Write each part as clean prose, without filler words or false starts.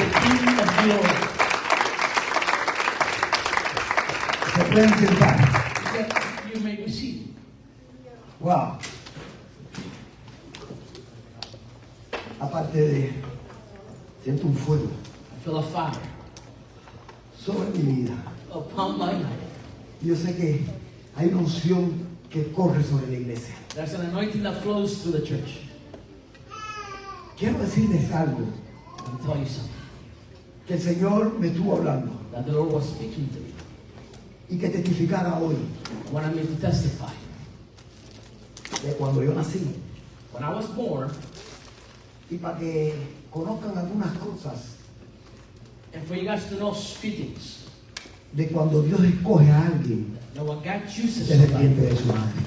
the King of glory. Se pueden sentar. You may be seated. Wow. Aparte de, siento un fuego I feel a fire sobre mi vida. upon my life. Yo sé que hay una unción que corre sobre la iglesia. There's an anointing that flows through the church. Quiero decirles algo Let me tell you something. que el Señor me estuvo hablando That the Lord was speaking to me. y que testificara hoy I wanted me to testify. de cuando yo nací When I was born, y para que conozcan algunas cosas and for you guys to know few things. de cuando Dios escoge a alguien Now when God chooses desde el somebody, vientre de su madre.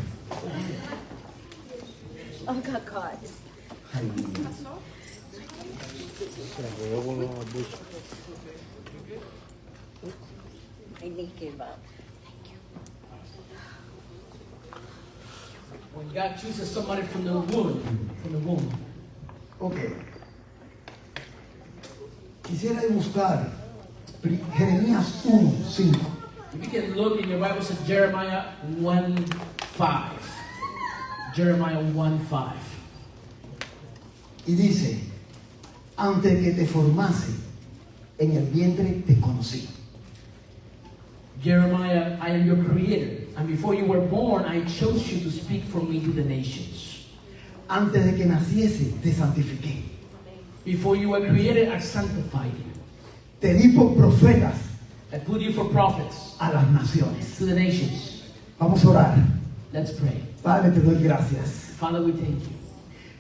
Oh, got caught. Ay, I need to give up. when God chooses somebody from the womb, ok. Quisiera buscar Jeremías 1:5. if you can look in your Bibles at Jeremiah 1:5. Jeremiah 1:5. Y dice, antes que te formase en el vientre te conocí. Jeremiah, I am your creator, and before you were born, I chose you to speak for me to the nations. Antes de que naciese te santifiqué. Before you were created, I sanctified you. Te di por profetas I put you for prophets a las naciones. to the nations. Vamos a orar. Let's pray. Padre, te doy gracias Father, we thank you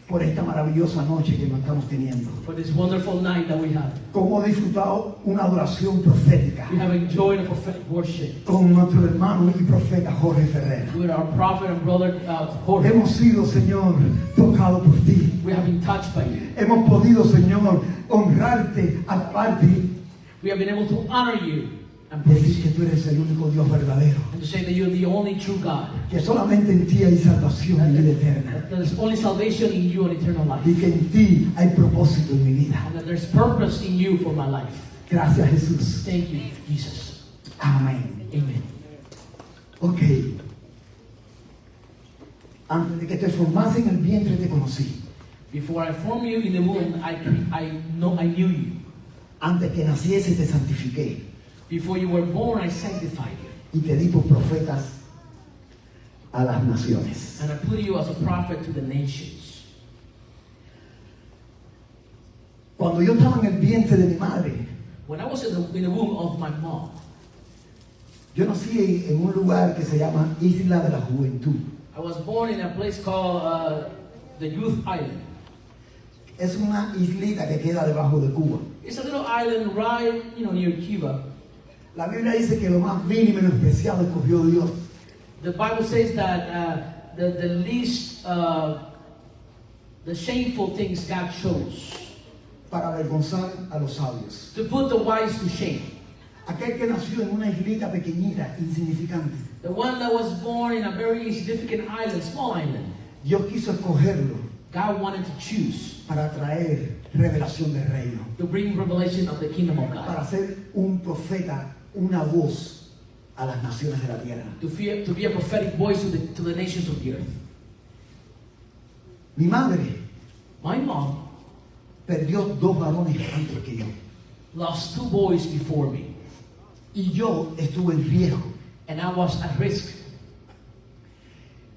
por esta maravillosa noche que nos estamos teniendo. for this wonderful night that we have. Cómo he disfrutado una adoración profética We have enjoyed a prophetic worship con nuestro hermano y profeta Jorge Ferrer. with our prophet and brother Jorge. Hemos sido, Señor, tocados por ti. We have been touched by you. Hemos podido, Señor, honrarte, alabarte, We have been able to honor you and praise decir you, que tú eres el único Dios verdadero, and to say that you're the only true God. que solamente en ti hay salvación y vida eterna, That there's only salvation in you and eternal life. y que en ti hay propósito en mi vida. And that there's purpose in you for my life. Gracias, Jesús. Thank you, Jesus. Amén. Amen. Ok. Antes de que te formase en el vientre te conocí. Before I formed you in the womb, I knew you. Antes que naciese te santifiqué. Before you were born, I sanctified you. Y te di por profetas a las naciones. And I put you as a prophet to the nations. Cuando yo estaba en el vientre de mi madre, When I was in the womb of my mom, yo nací en un lugar que se llama Isla de la Juventud. I was born in a place called the Youth Island. Es una islita que queda debajo de Cuba. It's a little island right, near Cuba. La Biblia dice que lo más mínimo y lo especial escogió Dios The Bible says that the least, the shameful things God chose para avergonzar a los sabios. to put the wise to shame. Aquel que nació en una islita pequeñita, insignificante, The one that was born in a very insignificant island, small island, Dios quiso escogerlo God wanted to choose para traer revelación del reino, to bring revelation of the kingdom of God, para ser un profeta, una voz a las naciones de la tierra. to be a prophetic voice to the nations of the earth. Mi madre My mom perdió 2 varones antes que yo, lost 2 boys before me, y yo estuve en riesgo. and I was at risk.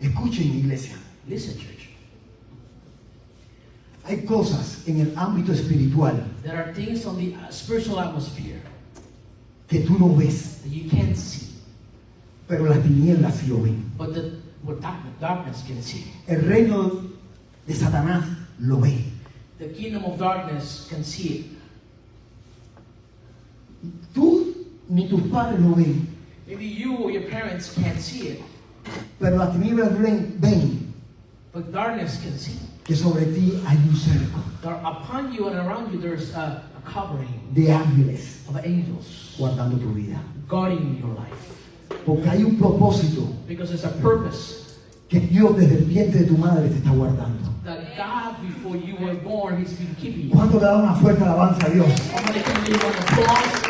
Escuchen, iglesia, Listen, church, hay cosas en el ámbito espiritual there are things on the spiritual atmosphere que tú no ves, that you can't see, pero las tinieblas sí lo ven. but what darkness can see. El reino de Satanás lo ve. The kingdom of darkness can see it. Tú ni tus padres lo ven, Maybe you or your parents can't see it, pero las tinieblas ven but darkness can see it. que sobre ti hay un cerco Upon you and around you, there's a covering de ángeles of angels guardando tu vida. guarding your life. Porque hay un propósito Because there's a purpose que Dios desde el vientre de tu madre te está guardando. that God, before you were born, He's been keeping you. ¿Cuánto le da una fuerte alabanza a Dios? I'm going to give you an applause of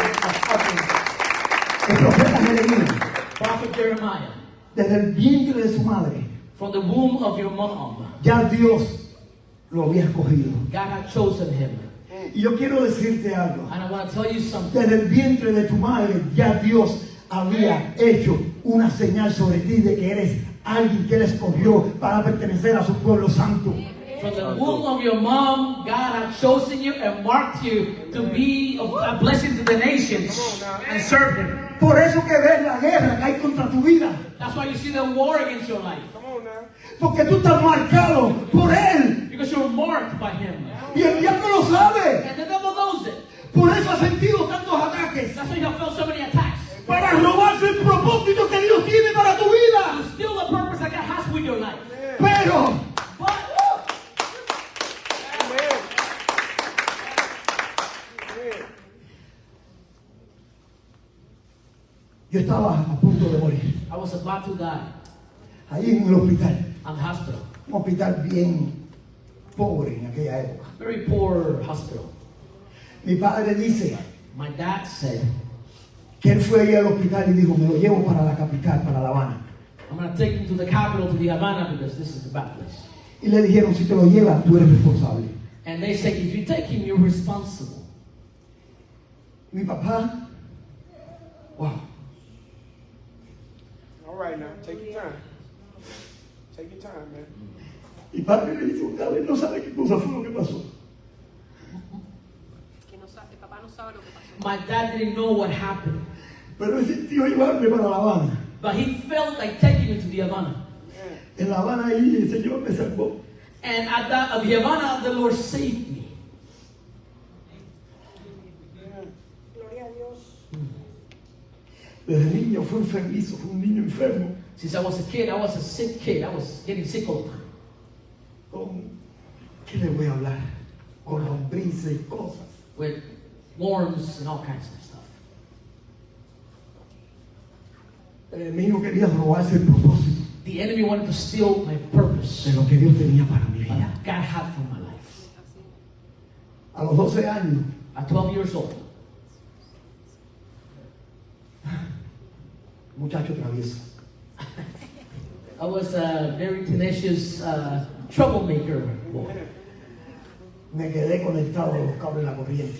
El profeta Jeremías, Prophet Jeremiah. desde el vientre de su madre, From the womb of your mom, ya Dios lo había escogido. God had chosen him. Y yo quiero decirte algo. And I want to tell you something. Desde el vientre de tu madre, ya Dios había hecho una señal sobre ti de que eres alguien que Él escogió para pertenecer a su pueblo santo. From the womb of your mom, God had chosen you and marked you to be a blessing to the nations and serve Him. Por eso que ves la guerra que hay contra tu vida. That's why you see the war against your life. Porque tú estás marcado por Él. Because you're marked by Him. Y el diablo lo sabe. And the devil knows it. Por eso ha sentido tantos ataques. That's why you have felt so many attacks. Para robarse el propósito que Dios tiene para tu vida. To steal the purpose that God has with your life. Pero But yo estaba a punto de morir. I was about to die Ahí en el hospital. in the hospital. Un hospital bien pobre en aquella época. Very poor hospital. Mi padre dice My dad said, que él fue ahí al hospital y dijo, me lo llevo para la capital, para La Habana. I'm going to take him to the capital, to the Havana, because this is the bad place. Y le dijeron, si te lo llevas, tú eres responsable. And they said, if you take him, you're responsible. Mi papá, wow. All right now, take your time. Take your time, man. Mi padre le dice, una vez no sabe qué cosa fue lo que pasó. El papá no sabe lo que pasó. My dad didn't know what happened, Pero él sintió llevarme para La Habana. but he felt like taking me to the Havana. En La Habana ahí el Señor me salvó. And at the Havana, the Lord saved me. Gloria a Dios. Desde niño fue enfermizo, fue un niño enfermo. Since I was a kid, I was a sick kid. I was getting sick all the time. ¿Qué le voy a hablar? Con lombrices y cosas. With worms and all kinds of stuff. El enemigo quería robarse el propósito The enemy wanted to steal my purpose de lo que Dios tenía para mi vida. that God had for my life. A los 12 años, At 12 years old, muchacho travieso. I was a very tenacious troublemaker boy. Me quedé conectado a los cables de la corriente.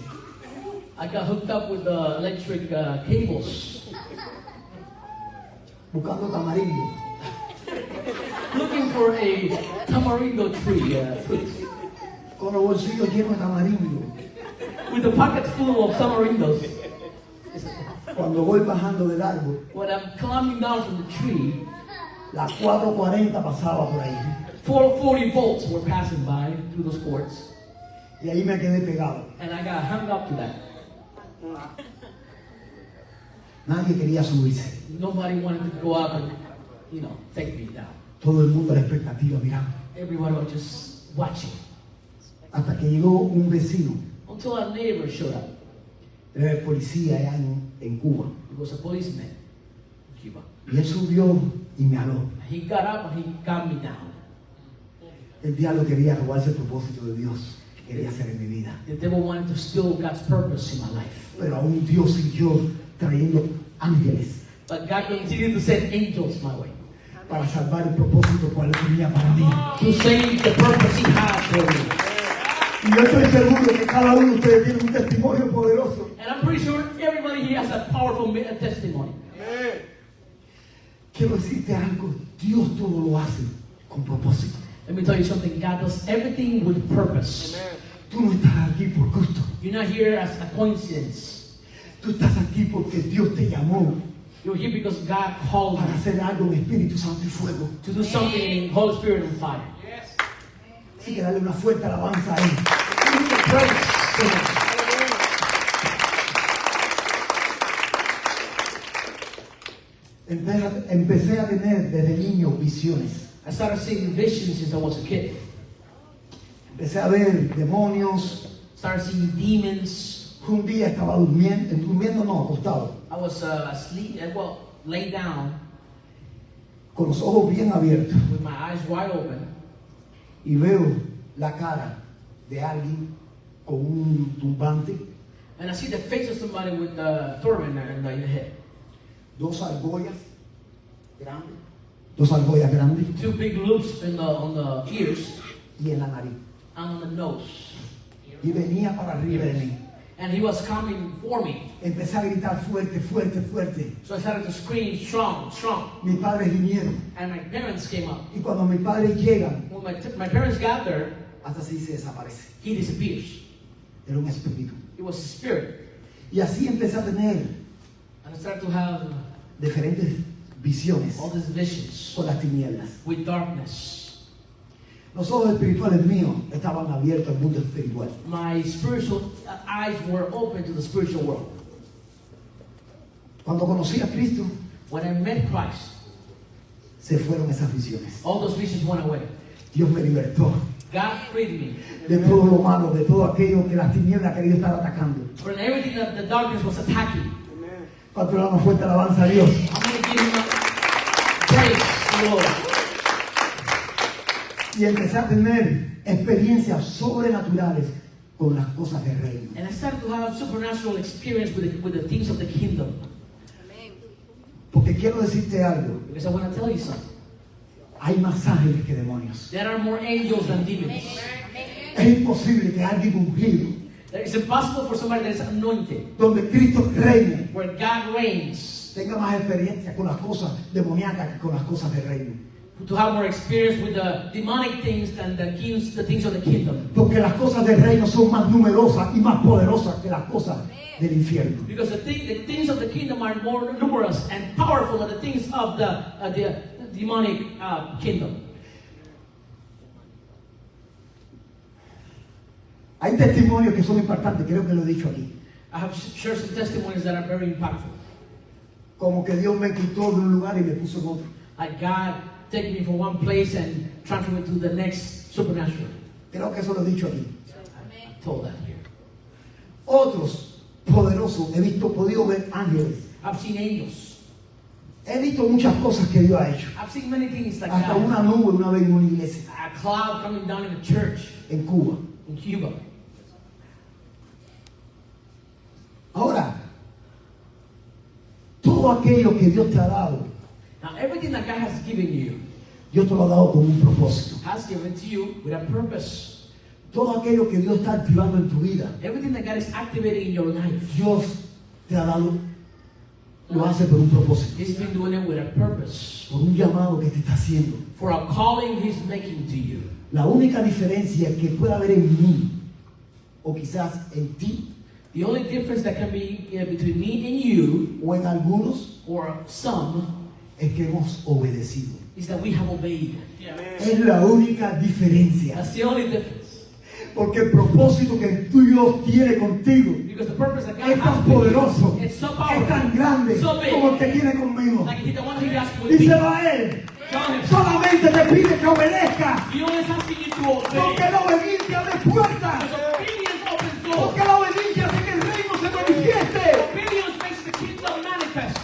I got hooked up with the electric cables, Buscando tamarindo. looking for a tamarindo tree fruit, Con los bolsillos llenos de tamarindo. with a pocket full of tamarindos. Cuando voy bajando del árbol, When I'm climbing down from the tree, las 4:40 pasaba por ahí. 440 volts were passing by through those cords, Y ahí me quedé pegado. and I got hung up to that. Nadie quería subirse. Nobody wanted to go up and, take me down. Todo el mundo a la expectativa mirando. Everybody was just watching. Hasta que llegó un vecino, Until a neighbor showed up. era el policía allá en Cuba. He was a policeman in Cuba. Y él subió y me aló. He got up and he got me down. El diablo quería robarse el propósito de Dios que quería hacer en mi vida. The devil wanted to steal God's purpose in my life. Pero aún Dios siguió trayendo ángeles But God continued to send angels my way para salvar el propósito cual Él tenía para mí. to save the purpose He had for me. Y yo estoy seguro que cada uno de ustedes tiene un testimonio poderoso. And I'm pretty sure everybody here has a powerful testimony. Amen. Quiero decirte algo, Dios todo lo hace con propósito. Let me tell you something. God does everything with purpose. Amen. Tú no estás aquí por gusto. You're not here as a coincidence. Tú estás aquí porque Dios te llamó You're here because God called para you hacer algo en Espíritu Santo y fuego. to do something in Holy Spirit and fire. Así que dale una fuerte alabanza a Él. Give Him the praise. Empecé a tener desde niño visiones. I started seeing visions since I was a kid. Empecé a ver demonios. Started seeing demons. Un día estaba durmiendo no, acostado, I was asleep, lay down con los ojos bien abiertos. with my eyes wide open, Y veo la cara de alguien con un turbante, and I see the face of somebody with a turban in the head. dos argollas grandes Two big loops on the ears y en la nariz. and on the nose. Y venía para arriba de mí. And he was coming for me. Empecé a gritar fuerte, fuerte, fuerte. So I started to scream, strong, strong. Mis padres vinieron. And my parents came up. Y cuando mis padres llegan, When my parents got there, hasta así se desaparece. he disappears. Era un espíritu. It was a spirit. Y así empecé a tener And I started to have diferentes visiones all these visions con las tinieblas. with darkness. Los ojos espirituales míos estaban abiertos al mundo espiritual. My spiritual eyes were open to the spiritual world. Cuando conocí a Cristo, When I met Christ, se fueron esas visiones. all those visions went away. Dios me libertó God freed me de todo lo malo, de todo aquello que las tinieblas querían estar atacando. from everything that the darkness was attacking. Amen. Cuando le damos fuerte alabanza a Dios. I'm going to give him praise, Lord. Y empecé a tener experiencias sobrenaturales con las cosas del reino. And I started to have supernatural experience with the things of the kingdom. Amén. Porque quiero decirte algo, Because I want to tell you something. hay más ángeles que demonios. There are more angels than demons. Es imposible que alguien ungido, It's impossible for somebody that is anointed, donde Cristo reine, where God reigns, tenga más experiencia con las cosas demoníacas que con las cosas del reino. to have more experience with the demonic things than the things of the kingdom. Porque las cosas del reino son más numerosas y más poderosas que las cosas del infierno. Because the things of the kingdom are more numerous and powerful than the things of the demonic kingdom. Hay testimonios que son impactantes, creo que lo he dicho aquí. I have shared some testimonies that are very impactful. Como que Dios me quitó de un lugar y me puso en otro. Like God take me from one place and transfer me to the next supernatural. Creo que eso lo he dicho aquí. I told that here. Otros poderosos, podido ver ángeles. I've seen angels. He visto muchas cosas que Dios ha hecho. I've seen many things like Hasta that. una nube una vez en una iglesia A cloud coming down in a church en Cuba. in Cuba. Ahora, todo aquello que Dios te ha dado, Now everything that God has given you Dios te lo ha dado con un propósito. has given to you with a purpose. Todo aquello que Dios está activando en tu vida, Everything that God is activating in your life, Dios te ha dado, lo hace por un propósito, He's been doing it with a purpose. por un llamado que te está haciendo. For a calling He's making to you. La única diferencia que puede haber en mí, o quizás en ti, The only difference that can be between me and you, o en algunos, or some, es que hemos obedecido. is that we have obeyed. Es la única diferencia. That's the only difference. Porque el propósito que tú y Dios tiene contigo Because the purpose that God es tan has with poderoso, you, it's so es tan powerful, grande so big, como el que tiene conmigo. like the one He has with me. Díselo a él. Tell Him. Solamente te pide que obedezca. He only is asking you to obey. Porque la obediencia abre puertas. Because obedience opens doors. Porque la obediencia hace que el reino se manifieste. Obedience makes the kingdom manifest.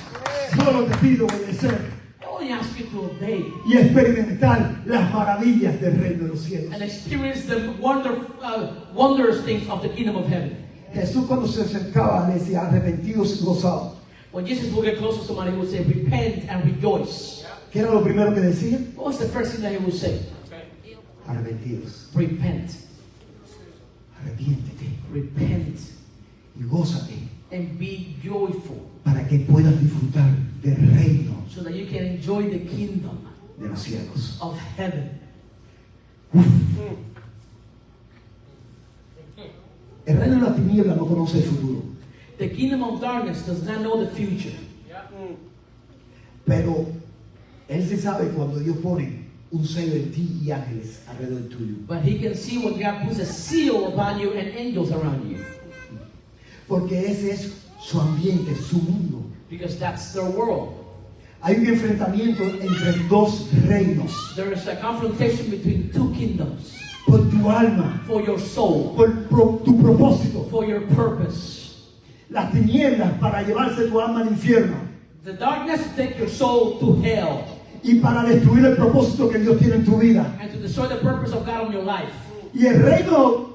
Solo te pido obedecer I only ask you to obey y experimentar las maravillas del reino de los cielos. and experience the wondrous things of the kingdom of heaven. Jesús cuando se acercaba le decía arrepentidos y gozados. When Jesus will get close to somebody, He will say, repent and rejoice. ¿Qué era lo primero que decía? What was the first thing that He would say? Arrepentidos. Repent. Arrepiéntete Repent y gózate and be joyful para que puedas disfrutar del reino so that you can enjoy the kingdom de los cielos. of heaven. El reino de las tinieblas no conoce el futuro, The kingdom of darkness does not know the future. pero él se sabe cuando Dios pone un sello en ti y ángeles alrededor tuyo. But He can see when God puts a seal upon you and angels around you. Porque ese es su ambiente, su mundo. Because that's their world. Hay un enfrentamiento entre dos reinos. There is a confrontation between two kingdoms. Por tu alma, For your soul. tu propósito. For your purpose. Las tinieblas para llevarse tu alma al infierno. The darkness to take your soul to hell. Y para destruir el propósito que Dios tiene en tu vida. And to destroy the purpose of God in your life. Y el reino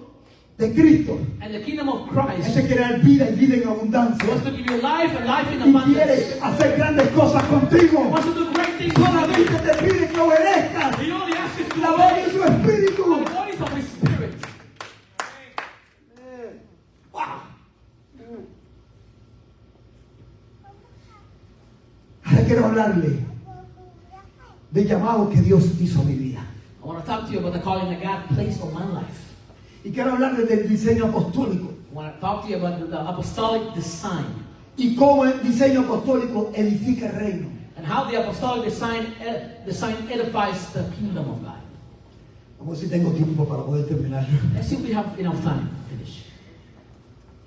de Cristo And the kingdom of es Christ de crear vida y vida en abundancia. wants to give you life and life in Y quiere abundance. hacer grandes cosas contigo. Wants to do great things for Solamente you. te pide que obedezcas He only asks you to la voz de obey su espíritu. the voice of His Spirit. Wow. Ahora quiero hablarle del llamado que Dios hizo a mi vida. I want to talk to you about the calling that God placed on my life. Y quiero hablarle del diseño apostólico I want to talk to you about the apostolic design y cómo el diseño apostólico edifica el reino. and how the apostolic design edifies the kingdom of God. Como si tengo tiempo para poder terminar. Let's see if we have enough time to finish.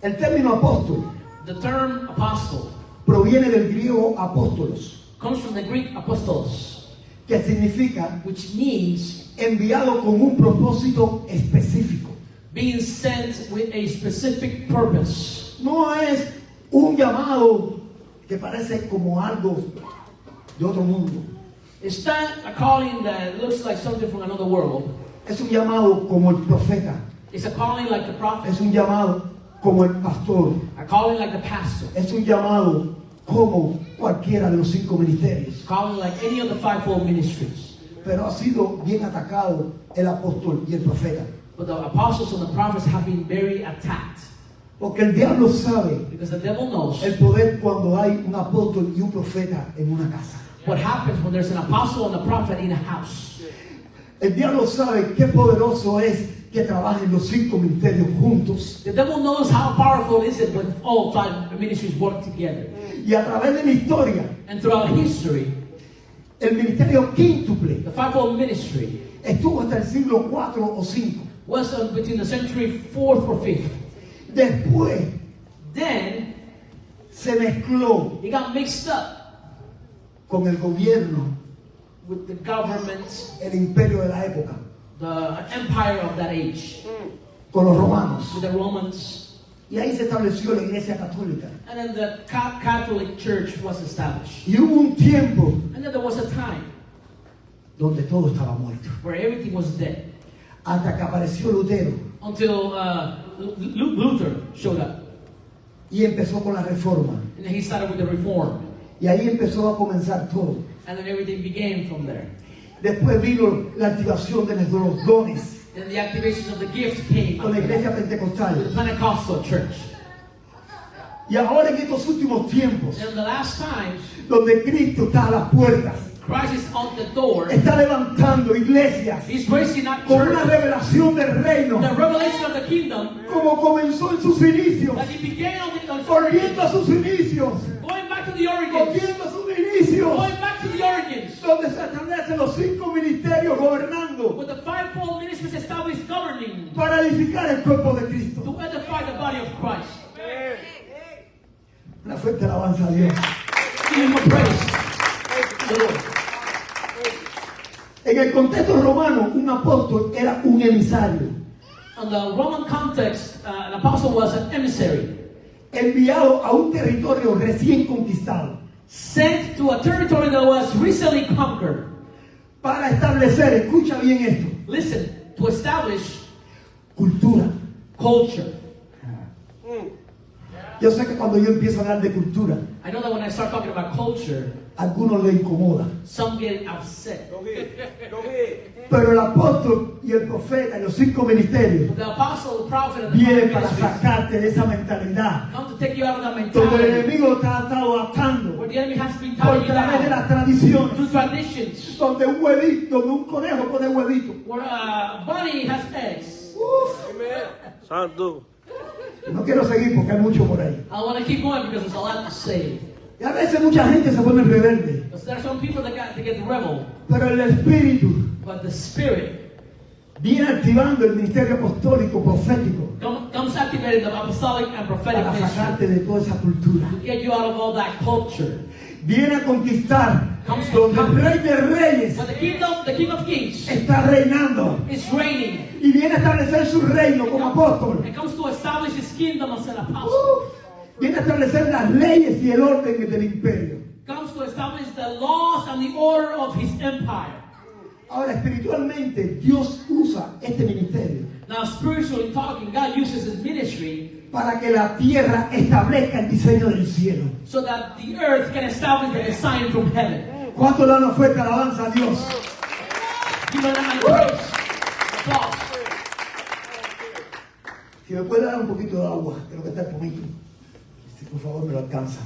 El término apóstol The term apostle proviene del griego apóstolos, comes from the Greek apostolos, que significa which means enviado con un propósito específico. being sent with a specific purpose. No es un llamado que parece como algo de otro mundo. It's not a calling that looks like something from another world. Es un llamado como el profeta. It's a calling like the prophet, Es un llamado como el pastor. a calling like the pastor, Es un llamado como cualquiera de los 5 ministerios. a calling like any of the fivefold ministries. Pero ha sido bien atacado el apóstol y el profeta. But the apostles and the prophets have been very attacked Porque el diablo sabe because the devil knows el poder cuando hay un apóstol y un profeta en una casa. what happens when there's an apostle and a prophet in a house. El diablo sabe qué poderoso es que trabajen los 5 ministerios juntos. The devil knows how powerful is it when all five ministries work together. Y a través de la historia, And throughout history, el ministerio quíntuple the fivefold ministry estuvo hasta el siglo 4 o 5. was between the century 4th or 5th. Después Then se mezcló it got mixed up con el gobierno, with the government, el imperio de la época, the empire of that age, con los romanos. with the Romans, Y ahí se estableció la iglesia católica. and then the Catholic Church was established. Y hubo un tiempo And then there was a time donde todo estaba muerto. where everything was dead Hasta que apareció Lutero until Luther showed up, y empezó con la reforma. and then he started with the Reform, Y ahí empezó a comenzar todo. and then everything began from there. Después vino la activación de los dones Then the activation of the gift came con la with iglesia the pentecostal. Pentecostal church. Y ahora en estos últimos tiempos, And in the last times, donde Cristo está a las puertas, Christ is on the door. está levantando iglesias He's raising up con una churches. revelación del reino, The revelation of the kingdom como comenzó en sus inicios, that he began on the volviendo a origins, sus inicios, going back to the origins, volviendo a sus inicios, going back to the origins, donde se establecen los 5 ministerios gobernando with the fivefold ministries established governing para edificar el cuerpo de to Cristo. edify the body of Christ. Una fuerte alabanza a Dios. Give him a praise. The Lord. En el contexto romano, un apóstol era un emisario, In the Roman context, an apostle was an emissary enviado a un territorio recién conquistado sent to a territory that was recently conquered. para establecer, escucha bien esto, Listen, to establish cultura. culture. Yo sé que cuando yo empiezo a hablar de cultura, I know that when I start talking about culture, a algunos les incomoda. some get upset. Go ahead. Go ahead. Pero el apóstol y el profeta y los 5 ministerios But the apostle, the prophet, and the vienen five para ministries sacarte de esa mentalidad come to take you out of that donde el mentality enemigo te ha estado atando where the enemy has been por tying you través de down las tradiciones, through traditions, donde un huevito, donde un conejo pone huevito. where a bunny has eggs. Amen. Santo. No quiero seguir porque hay mucho por ahí. I want to keep going because there's a lot to say. Y a veces mucha gente se pone rebelde, Because there are some people that get rebel, pero el espíritu but the spirit viene activando el ministerio apostólico profético comes activating the apostolic and prophetic para ministry sacarte de toda esa cultura. to get you out of all that culture. Viene a conquistar donde el rey de reyes But the King of Kings, está reinando is reigning y viene a establecer su reino como apóstol. and comes to establish his kingdom as an apostle. Viene a establecer las leyes y el orden del imperio. Comes to establish the laws and the order of his empire. Ahora, espiritualmente, Dios usa este ministerio Now, spiritually talking, God uses His ministry para que la tierra establezca el diseño del cielo. so that the earth can establish the design from heaven. ¿Cuánto le dan una fuerte alabanza a Dios? Give them a praise. Applause. Si me puede dar un poquito de agua, creo que está el poquito. Si por favor me lo alcanza.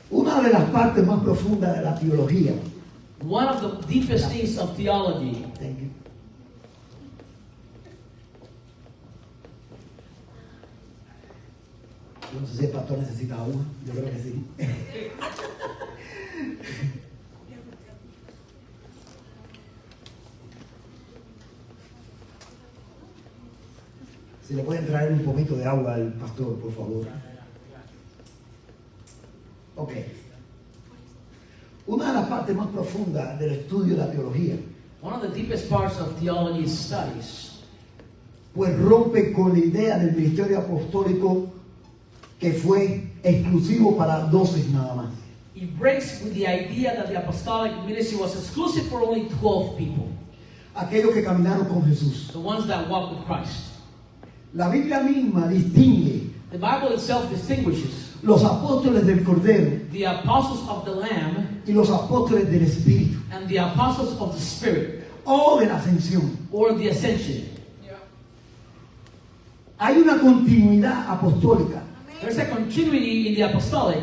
Una de las partes más profundas de la teología. One of the deepest things of theology. Thank you. Yo no sé si el pastor necesita agua. Yo creo que sí. Si le pueden traer un poquito de agua al pastor, por favor. Ok. Una de las partes más profundas del estudio de la teología, One of the deepest parts of theology studies, pues rompe con la idea del ministerio apostólico que fue exclusivo para 12 nada más. it breaks with the idea that the apostolic ministry was exclusive for only 12 people, Aquellos que caminaron con Jesús. the ones that walked with Christ. La Biblia misma distingue The Bible itself distinguishes los apóstoles del Cordero the apostles of the Lamb y los apóstoles del Espíritu and the apostles of the Spirit, o de la ascensión. or the ascension. Hay una continuidad apostólica There's a continuity in the apostolic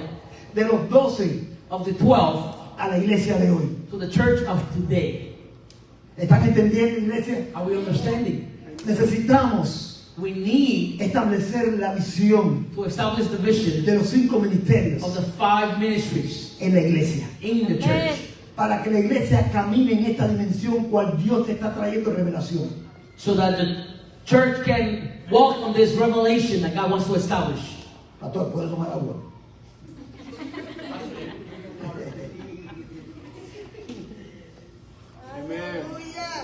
de los 12 of the 12 a la iglesia de hoy. to the church of today. ¿Están entendiendo, iglesia? Are we understanding? Necesitamos We need establecer la visión to establish the vision de los 5 ministerios of the 5 ministries en la iglesia, in the church, para que la iglesia camine en esta dimensión cual Dios te está trayendo revelación. so that the church can walk on this revelation that God wants to establish. Pastor, ¿puedo tomar agua? Amen.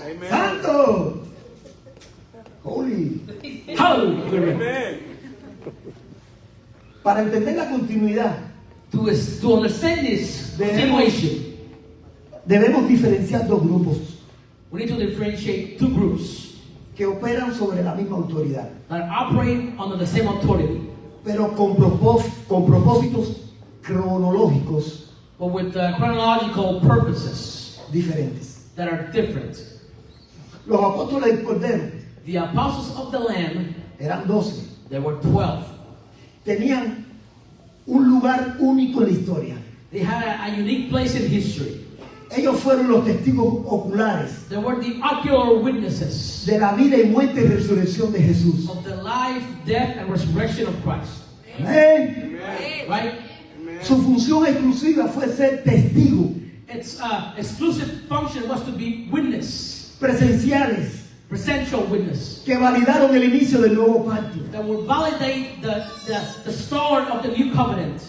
Amen. ¡Santo! Holy. Hallelujah. Amen. Para entender la continuidad, To understand this continuation, debemos diferenciar dos grupos we need to differentiate 2 groups que operan sobre la misma autoridad, that operate under the same authority, pero con propósitos cronológicos but with chronological purposes diferentes. that are different. Los apóstoles del Cordero The apostles of the Lamb, eran 12. there were 12. Tenían un lugar único en la historia. They had a unique place in history. Ellos fueron los testigos oculares They were the ocular witnesses de la vida y muerte y resurrección de Jesús. of the life, death, and resurrection of Christ. Amén. Amen. Right? Amen. Su función exclusiva fue ser testigo, Its exclusive function was to be witness, presenciales, presential witness, que validaron el inicio del nuevo pacto. that would validate the start of the new covenant.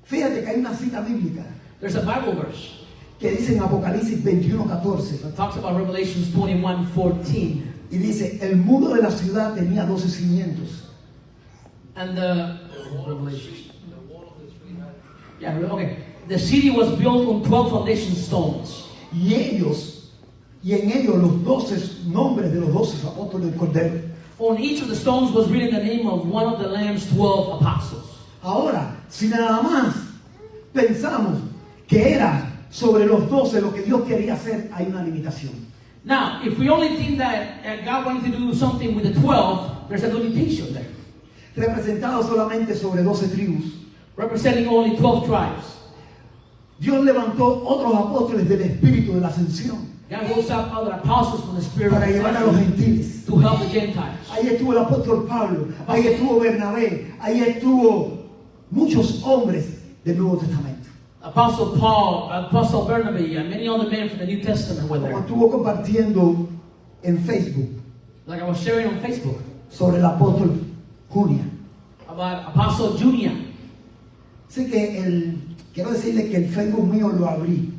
Fíjate que hay una cita bíblica There's a Bible verse que dice en Apocalipsis 21:14 that talks about Revelations 21:14. y dice, el muro de la ciudad tenía 12 cimientos. And the Revelations. Yeah, okay. The city was built on 12 foundation stones. Y en ellos los 12 nombres de los 12 apóstoles del Cordero. On each of the stones was written the name of one of the Lamb's 12 apostles. Ahora, si nada más pensamos que era sobre los 12 lo que Dios quería hacer, hay una limitación. Now, if we only think that God wanted to do something with the 12, there's a limitation there. Representado solamente sobre 12 tribus. Representing only 12 tribes. Dios levantó otros apóstoles del Espíritu de la Ascensión God rose up other apostles from the Spirit para llevar a los gentiles. to help the Gentiles. Ahí estuvo el apóstol Pablo, ahí estuvo Bernabé, ahí estuvo muchos hombres del Nuevo Testamento. Apostle Paul, Apostle Barnabas, and many other men from the New Testament were Como there. estuvo compartiendo en Facebook Like I was sharing on Facebook sobre el apóstol Junia. about Apostle Junia. Así que quiero decirle que el Facebook mío lo abrí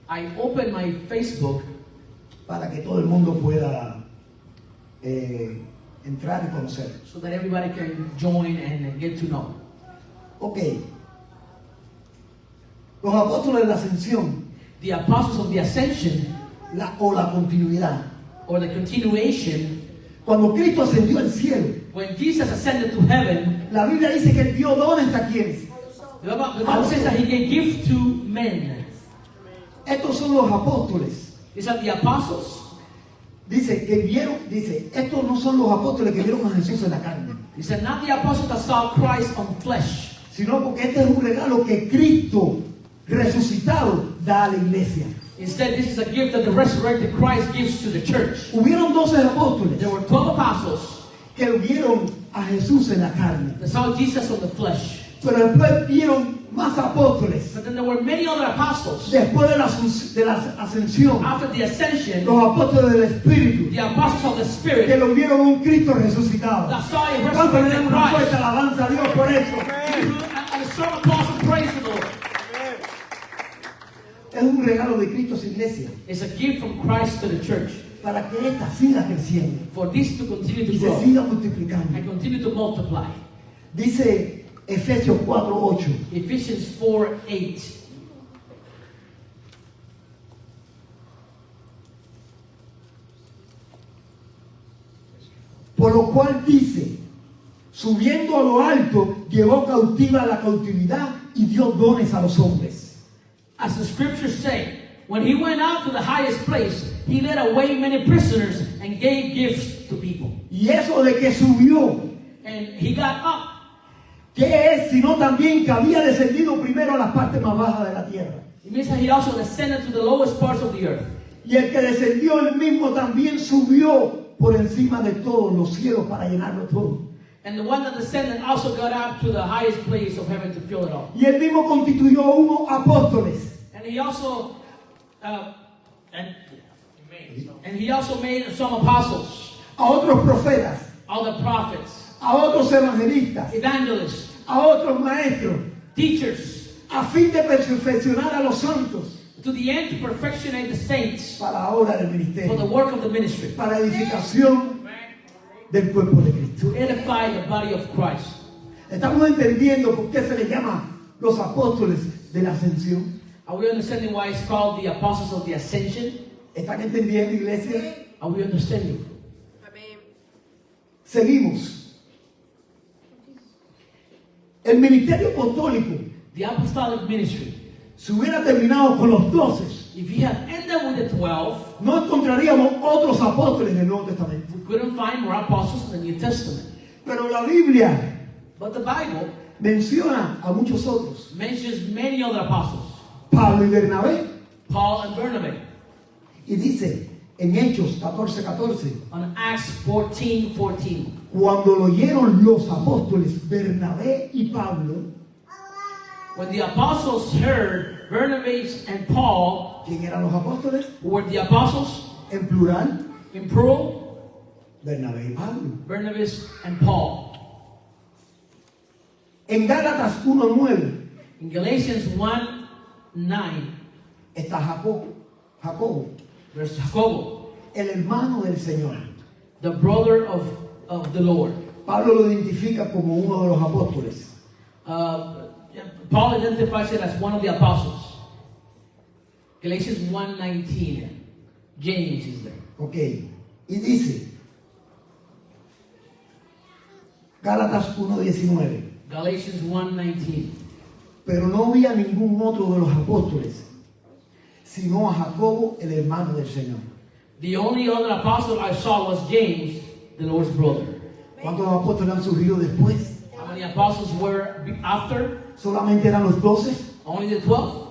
I opened my Facebook para que todo el mundo pueda entrar y conocer. so that everybody can join and get to know. Ok. Los apóstoles de la Ascensión the apostles of the ascension o la continuidad. or the continuation. Cuando Cristo ascendió al cielo, When Jesus ascended to heaven, la Biblia dice que él dio dones a quienes. the Bible says that he gave gifts to men. Estos son los apóstoles. These are the apostles. Dice que vieron, dice, estos no son los apóstoles que vieron a Jesús en la carne, He said, not the apostles that saw Christ on flesh, sino porque este es un regalo que Cristo resucitado da a la iglesia. instead, this is a gift that the resurrected Christ gives to the church. Hubieron 12 apóstoles There were 12 apostles que vieron a Jesús en la carne, that saw Jesus on the flesh. pero después vieron más apóstoles. But then there were many other apostles. Después de la ascensión, After the ascension, los apóstoles del Espíritu, the apostles of the que Spirit lo vieron un Cristo resucitado. that saw a ¿Cuánto le resurrected damos una fuerte Christ. alabanza a Dios por eso? And a strong applause and praise to the Lord. Es un regalo de Cristo a su iglesia, It's a gift from Christ to the church para que ésta siga creciendo for this to continue y to se grow siga multiplicando. and continue to multiply. Dice Efesios 4:8. Ephesians 4:8. Por lo cual dice, subiendo a lo alto, llevó cautiva la cautividad y dio dones a los hombres. As the scriptures say, when he went out to the highest place, he led away many prisoners and gave gifts to people. Y eso de que subió, And he got up. ¿qué es? Sino también que había descendido primero a las partes más bajas de la tierra. It means that he also descended to the lowest parts of the earth. Y el que descendió él mismo también subió por encima de todos los cielos para llenarlo todo. And the one that descended also got up to the highest place of heaven to fill it all. Y él mismo constituyó unos apóstoles, And he also and he also made some apostles, a otros profetas, other prophets, a otros evangelistas, evangelists, a otros maestros, teachers, a fin de perfeccionar a los santos to the end to perfectionate the saints para la obra del for the ministerio, work of the ministry, para edificación del cuerpo de Cristo. to edify the body of Christ. Estamos entendiendo por qué se les llama los apóstoles de la ascensión. Are we understanding why it's called the apostles of the ascension? ¿Están entendiendo, iglesia? Are we understanding? Amén. Seguimos. El ministerio apostólico, The apostolic ministry. si hubiera terminado con los 12, If he had ended with the 12, no encontraríamos otros apóstoles en el Nuevo Testamento. we couldn't find more apostles in the New Testament. Pero la Biblia But the Bible menciona a muchos otros. mentions many other apostles, Pablo y Bernabé. Paul and Barnabas. Y dice en Hechos 14:14, On Acts 14:14, cuando lo oyeron los apóstoles Bernabé y Pablo, when the apostles heard Barnabas and Paul, ¿quién eran los apóstoles? who were the apostles En plural, in plural, Bernabé y Pablo. Barnabas and Paul. En Gálatas 1:9 In Galatians 1:9, está Jacobo, there's Jacobo, el hermano del Señor. the brother of the Lord. Pablo lo identifica como uno de los apóstoles. Paul identifies it as one of the apostles. Galatians 1:19. James is there. Ok. Y dice, Gálatas 1:19, Galatians 1:19. pero no había ningún otro de los apóstoles, sino a Jacobo, el hermano del Señor. The only other apostle I saw was James, the Lord's brother. ¿Cuántos apóstoles han surgido después? How many apostles were after? ¿Solamente eran los 12? Only the 12?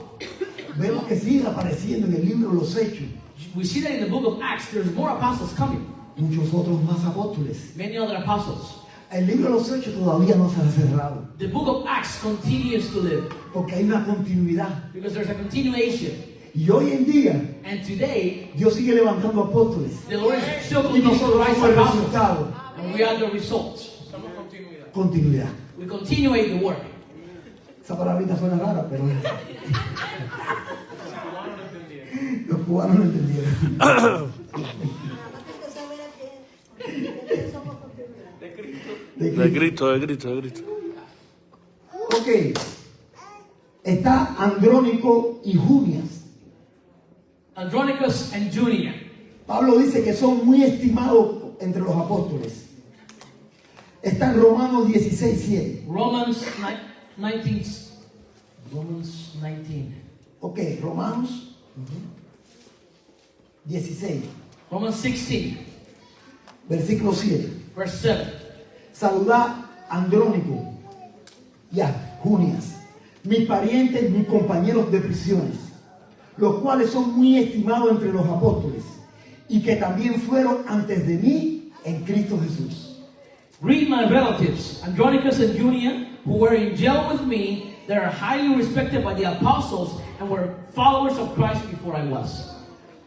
Vemos que siguen apareciendo en el libro de los Hechos We see that in the book of Acts, there's more apostles coming. muchos otros más apóstoles. Many other apostles. El libro de los Hechos todavía no se ha cerrado, The book of Acts continues to live porque hay una continuidad. because there's a continuation. Y hoy en día, And today, Dios sigue levantando apóstoles. the Lord is still Y continuing to nosotros rise somos el apostles. resultado. And we are the results. Estamos en continuidad. Continuidad. We continue the work. Esa palabrita suena rara, pero Los cubanos no entendieron. los cubanos no entendieron. De Cristo. De Cristo. De Cristo. Ok. Está Andrónico y Junias. Andronicus and Junia. Pablo dice que son muy estimados entre los apóstoles. Está en Romanos 16:7. Romans 19. Romans 19. Ok, Romanos 16, Romans 16, versículo 7. verse 7. Saludá a Andrónico y a Junias, mis parientes, mis compañeros de prisiones, los cuales son muy estimados entre los apóstoles y que también fueron antes de mí en Cristo Jesús. Greet my relatives, Andronicus and Junia, who were in jail with me. They are highly respected by the apostles and were followers of Christ before I was.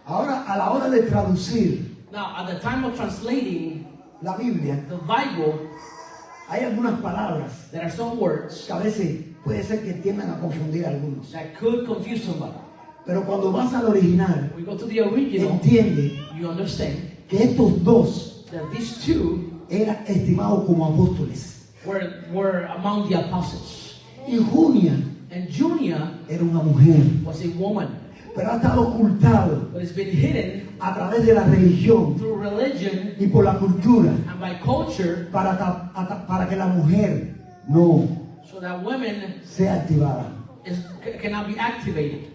Ahora, a la hora de traducir Now, at the time of translating la Biblia, the Bible, hay algunas palabras there are some words que a veces puede ser que tiendan a confundir a algunos. that could confuse somebody. Pero cuando vas al original, We go to the original, entiende you understand que estos dos that these two eran estimados como apóstoles. were among the apostles. Y Junia And Junia era una mujer, was a woman, pero ha estado ocultado but it's been hidden a través de la religión through religion y por la cultura and by culture para que la mujer no so that women sea activada. cannot be activated.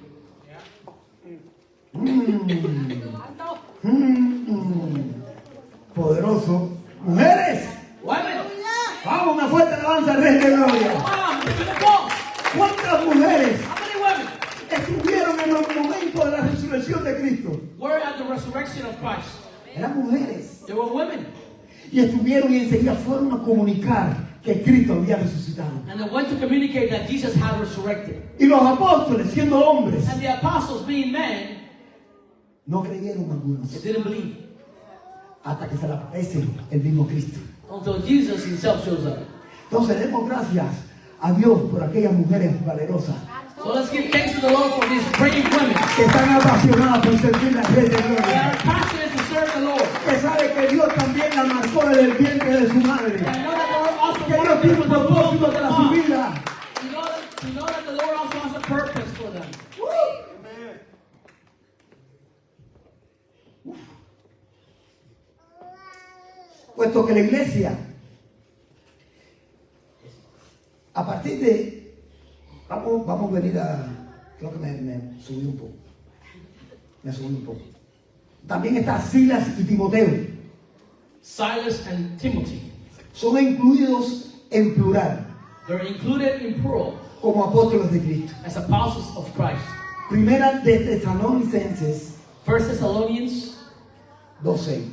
Poderoso. Mujeres, Women, vamos, una fuerte alabanza al Rey de Gloria. come on, look at the boss. ¿Cuántas mujeres How many women estuvieron en los momentos de la resurrección de Cristo? were at the resurrection of Christ? Eran mujeres. They were women. Y estuvieron y enseguida fueron a comunicar que Cristo había resucitado. And they went to communicate that Jesus had resurrected. Y los apóstoles, siendo hombres, And the apostles, being men, no creyeron algunos they didn't believe hasta que se le aparece el mismo Cristo. until Jesus himself shows up. Entonces demos gracias a Dios por aquellas mujeres valerosas So let's give thanks to the Lord for these brave women. que están apasionadas por servir al Rey de They are Gloria, passionate to serve the Lord. que sabe que Dios también la marcó en el vientre de su madre, And I know that the Lord also que Dios wants tiene them un to propósito para su belong. vida. You know that the Lord also has a purpose for them. Amen. Puesto que la iglesia, a partir de, vamos a venir a, creo que me subí un poco, También está Silas y Timoteo, Silas and Timothy, son incluidos en plural they're included in plural como apóstoles de Cristo. as apostles of Christ. Primera de Tesalonicenses 1 Thessalonians 2:6.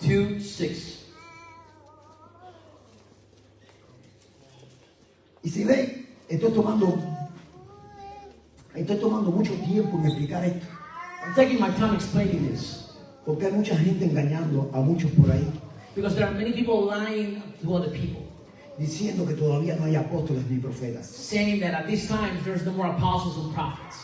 2:6. Y si ven, estoy tomando mucho tiempo en explicar esto, I'm taking my time explaining this porque hay mucha gente engañando a muchos por ahí, because there are many people lying to other people, diciendo que todavía no hay apóstoles ni profetas. saying that at these times there's no more apostles and prophets.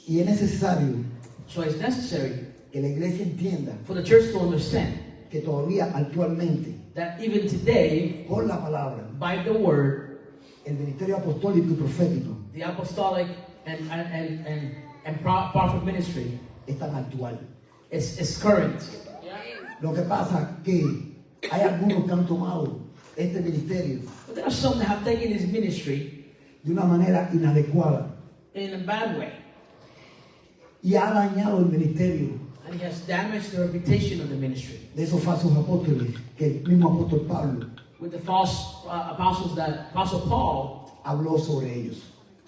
Y es necesario So it's necessary que la iglesia entienda for the church to understand que todavía actualmente, that even today, por la palabra, by the word, el ministerio apostólico y profético the apostolic and prophet ministry es tan actual. is current. Lo que pasa que hay algunos que han tomado este ministerio But there are some that have taken this ministry de una manera inadecuada in a bad way, y ha dañado el ministerio and it has damaged the reputation of the ministry de esos falsos apóstoles que el mismo apóstol Pablo with the false apostles that Apostle Paul habló sobre ellos.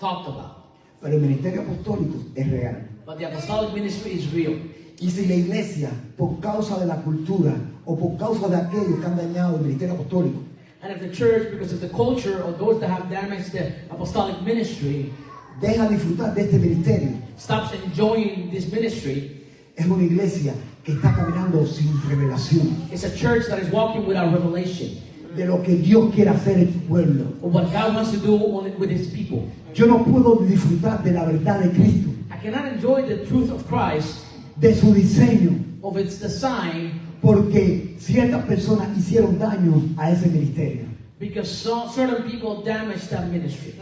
talked about. Pero el ministerio apostólico es real. But the apostolic ministry is real. Y si la iglesia, por causa de la cultura o por causa de aquellos que han dañado el ministerio apostólico, And if the church, because of the culture or those that have damaged the apostolic ministry, deja disfrutar de este ministerio, stops enjoying this ministry, es una iglesia que está caminando sin revelación it's a church that is walking without revelation de lo que Dios quiere hacer en su pueblo. of what God wants to do with his people. Yo no puedo disfrutar de la verdad de Cristo, I cannot enjoy the truth of Christ, de su diseño, of its design, porque ciertas personas hicieron daño a ese ministerio. because certain people damaged that ministry.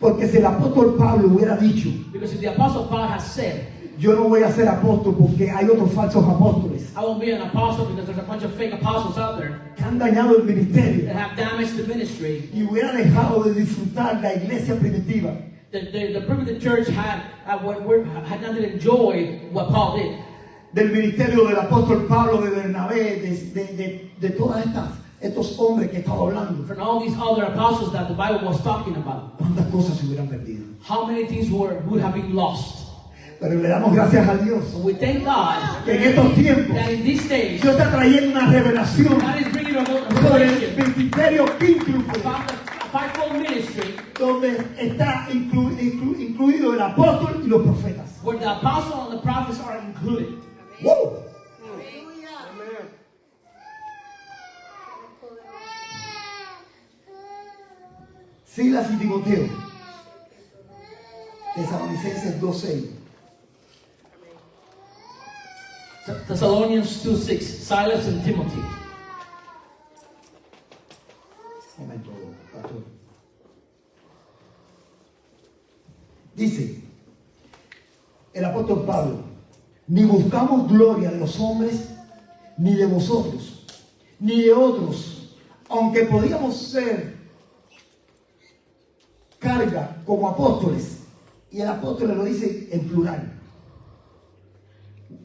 Porque si el apóstol Pablo hubiera dicho, Because if the Apostle Paul has said, yo no voy a ser apóstol porque hay otros falsos apóstoles I won't be an apostle because there's a bunch of fake apostles out there que han dañado el ministerio that have damaged the ministry, y hubiera dejado de disfrutar la iglesia primitiva, the primitive church had not to enjoy what Paul did. del ministerio del apóstol Pablo, de Bernabé, de todas estos hombres que estaba hablando, From all these other apostles that the Bible was talking about, cuántas cosas se hubieran perdido. how many things would have been lost. Pero le damos gracias a Dios So we thank God que en estos tiempos that in these days, Dios está trayendo una revelación God is bringing a sobre el revelation ministerio quíntuple, about the fivefold ministry, donde está incluido el apóstol y los profetas. where the apostle and the prophets are included. ¡Wow! Amen. Silas y Timoteo, Tesalonicenses 2:6. Thessalonians 2:6, Silas and Timothy. Momento, pastor. Dice el apóstol Pablo, ni buscamos gloria de los hombres, ni de vosotros, ni de otros, aunque podíamos ser carga como apóstoles, y el apóstol lo dice en plural.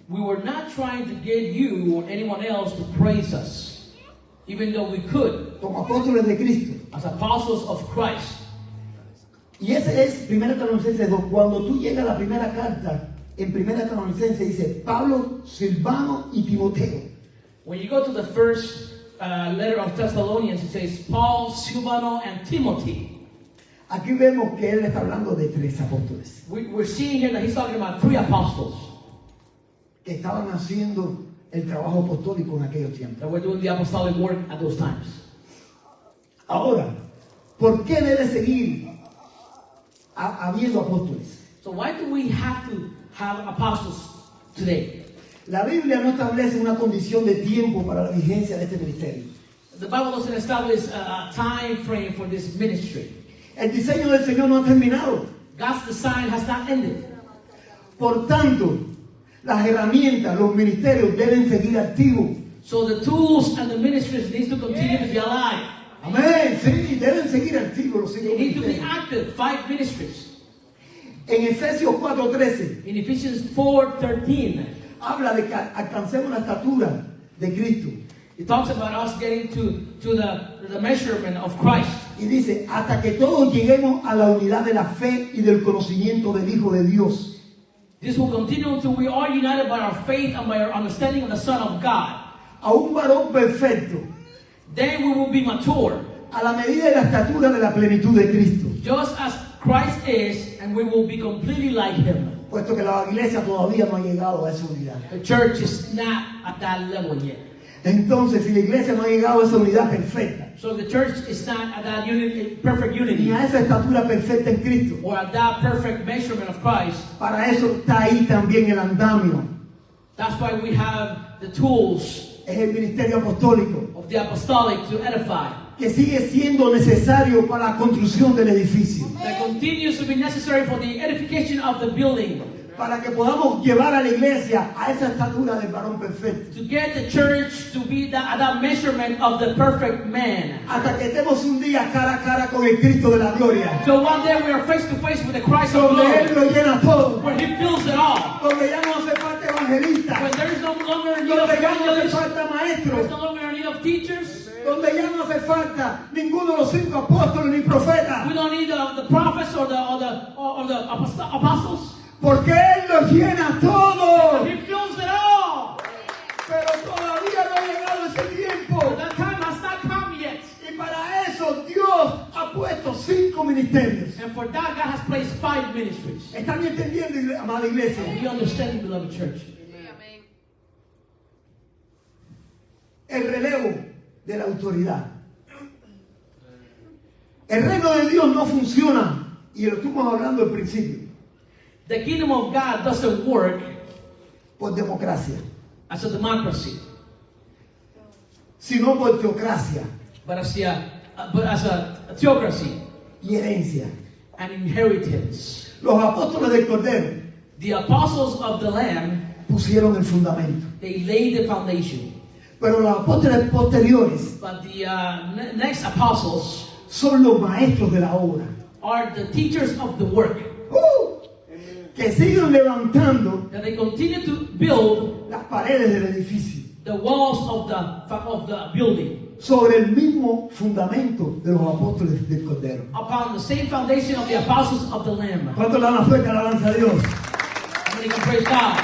We were not trying to get you or anyone else to praise us, even though we could, Como apóstoles de Cristo. as apostles of Christ. Y ese es 1 Tesalonicenses 2. Cuando tú llegas a la primera carta, en 1 Tesalonicenses dice Pablo, Silvano y Timoteo. When you go to the first letter of Thessalonians, it says Paul, Silvano, and Timothy. Aquí vemos que él está hablando de 3 apóstoles We're seeing here that he's talking about 3 apostles que estaban haciendo el trabajo apostólico en aquellos tiempos. that were doing the apostolic work at those times. Ahora, ¿por qué debe seguir habiendo apóstoles? So why do we have to have apostles today? La Biblia no establece una condición de tiempo para la vigencia de este ministerio. The Bible doesn't establish a time frame for this ministry. El diseño del Señor no ha terminado. God's design has not ended. Por tanto, las herramientas, los ministerios deben seguir activos. So the tools and the ministries need to continue to be alive. Amén, sí, deben seguir activos los 5 They need to be ministerios. active, 5 ministries. En Efesios 4:13 In Ephesians 4:13, habla de que alcancemos la estatura de Cristo. it talks about us getting to the measurement of Christ. Y dice, hasta que todos lleguemos a la unidad de la fe y del conocimiento del Hijo de Dios. This will continue until we are united by our faith and by our understanding of the Son of God. A un varón perfecto, Then we will be mature, a la medida de la estatura de la plenitud de Cristo. just as Christ is, and we will be completely like Him. Puesto que la iglesia todavía no ha llegado a esa unidad. The church is not at that level yet. Entonces, si la iglesia no ha llegado a esa unidad perfecta, So the church is not at that perfect unity, ni a esa estatura perfecta en Cristo, or at that perfect measurement of Christ. para eso está ahí también el andamio. That's why we have the tools Es el ministerio apostólico, of the apostolic to edify, que sigue siendo necesario para la construcción del edificio. that continues to be necessary for the edification of the building, Para que podamos llevar a la iglesia a esa estatura del varón perfecto. to get the church to be at that measurement of the perfect man. Hasta que estemos un día cara a cara con el Cristo de la gloria. So one day we are face to face with the Christ of Donde Él glory, lo llena todo. where He fills it all, Donde ya no hace falta evangelista. when there is no longer a need of Donde ya no hace evangelists, falta there is maestros. no longer a need of teachers. Donde ya no hace falta ninguno de los 5 apóstoles ni profetas. We don't need the prophets or the apostles. Porque Él lo llena todo. He fills it all. Pero todavía no ha llegado ese tiempo. That time has not come yet. Y para eso Dios ha puesto 5 ministerios. And for that, God has placed 5 ministries. ¿Están entendiendo, amada iglesia? Do you understand, beloved church? Amén. El relevo de la autoridad. El reino de Dios no funciona, y lo estuvimos hablando al principio, The kingdom of God doesn't work por democracia, as a democracy, sino por teocracia but as a theocracy y herencia. an inheritance. Los apóstoles del Cordero The apostles of the Lamb, pusieron el fundamento. they laid the foundation. Pero los apóstoles posteriores But the next apostles son los maestros de la obra. are the teachers of the work. Que siguen levantando That they continue to build las paredes del edificio the walls of the building sobre el mismo fundamento de los apóstoles del Cordero. upon the same foundation of the apostles of the Lamb. ¿Cuánto le dan la fuerte alabanza a Dios? Somebody can praise God.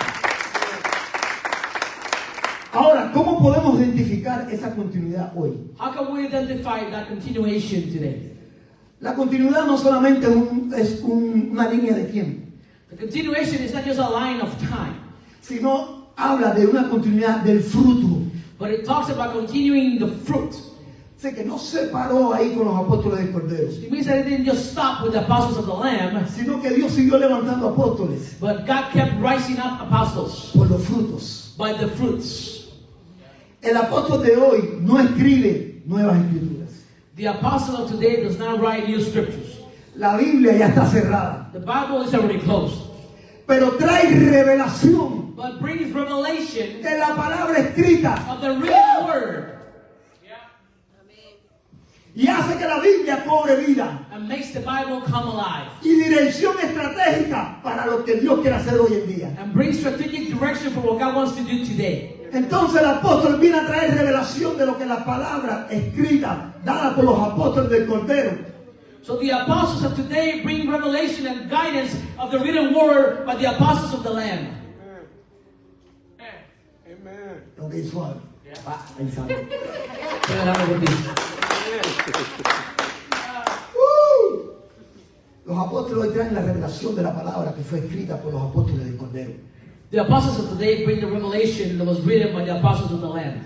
Ahora, ¿cómo podemos identificar esa continuidad hoy? How can we identify that continuation today? La continuidad no solamente es una línea de tiempo, The continuation is not just a line of time, sino habla de una continuidad del fruto. but it talks about continuing the fruit. Sé que no se paró ahí con los apóstoles del Cordero, It means that it didn't just stop with the apostles of the Lamb, sino que Dios siguió levantando apóstoles but God kept rising up apostles por los frutos. by the fruits. El apóstol de hoy no escribe nuevas escrituras. The apostle of today does not write new scriptures. La Biblia ya está cerrada, The Bible is already closed, pero trae revelación but brings revelation de la palabra escrita of the written word y hace que la Biblia cobre vida and makes the Bible come alive y dirección estratégica para lo que Dios quiere hacer hoy en día. and brings strategic direction for what God wants to do today. Entonces el apóstol viene a traer revelación de lo que la palabra escrita dada por los apóstoles del Cordero So the apostles of today bring revelation and guidance of the written word by the apostles of the Lamb. Amen. Ok, suave. Ahí sale. Estoy hablando por ti. Los apóstoles hoy traen la revelación de la palabra que fue escrita por los apóstoles del Cordero. The apostles of today bring the revelation that was written by the apostles of the Lamb.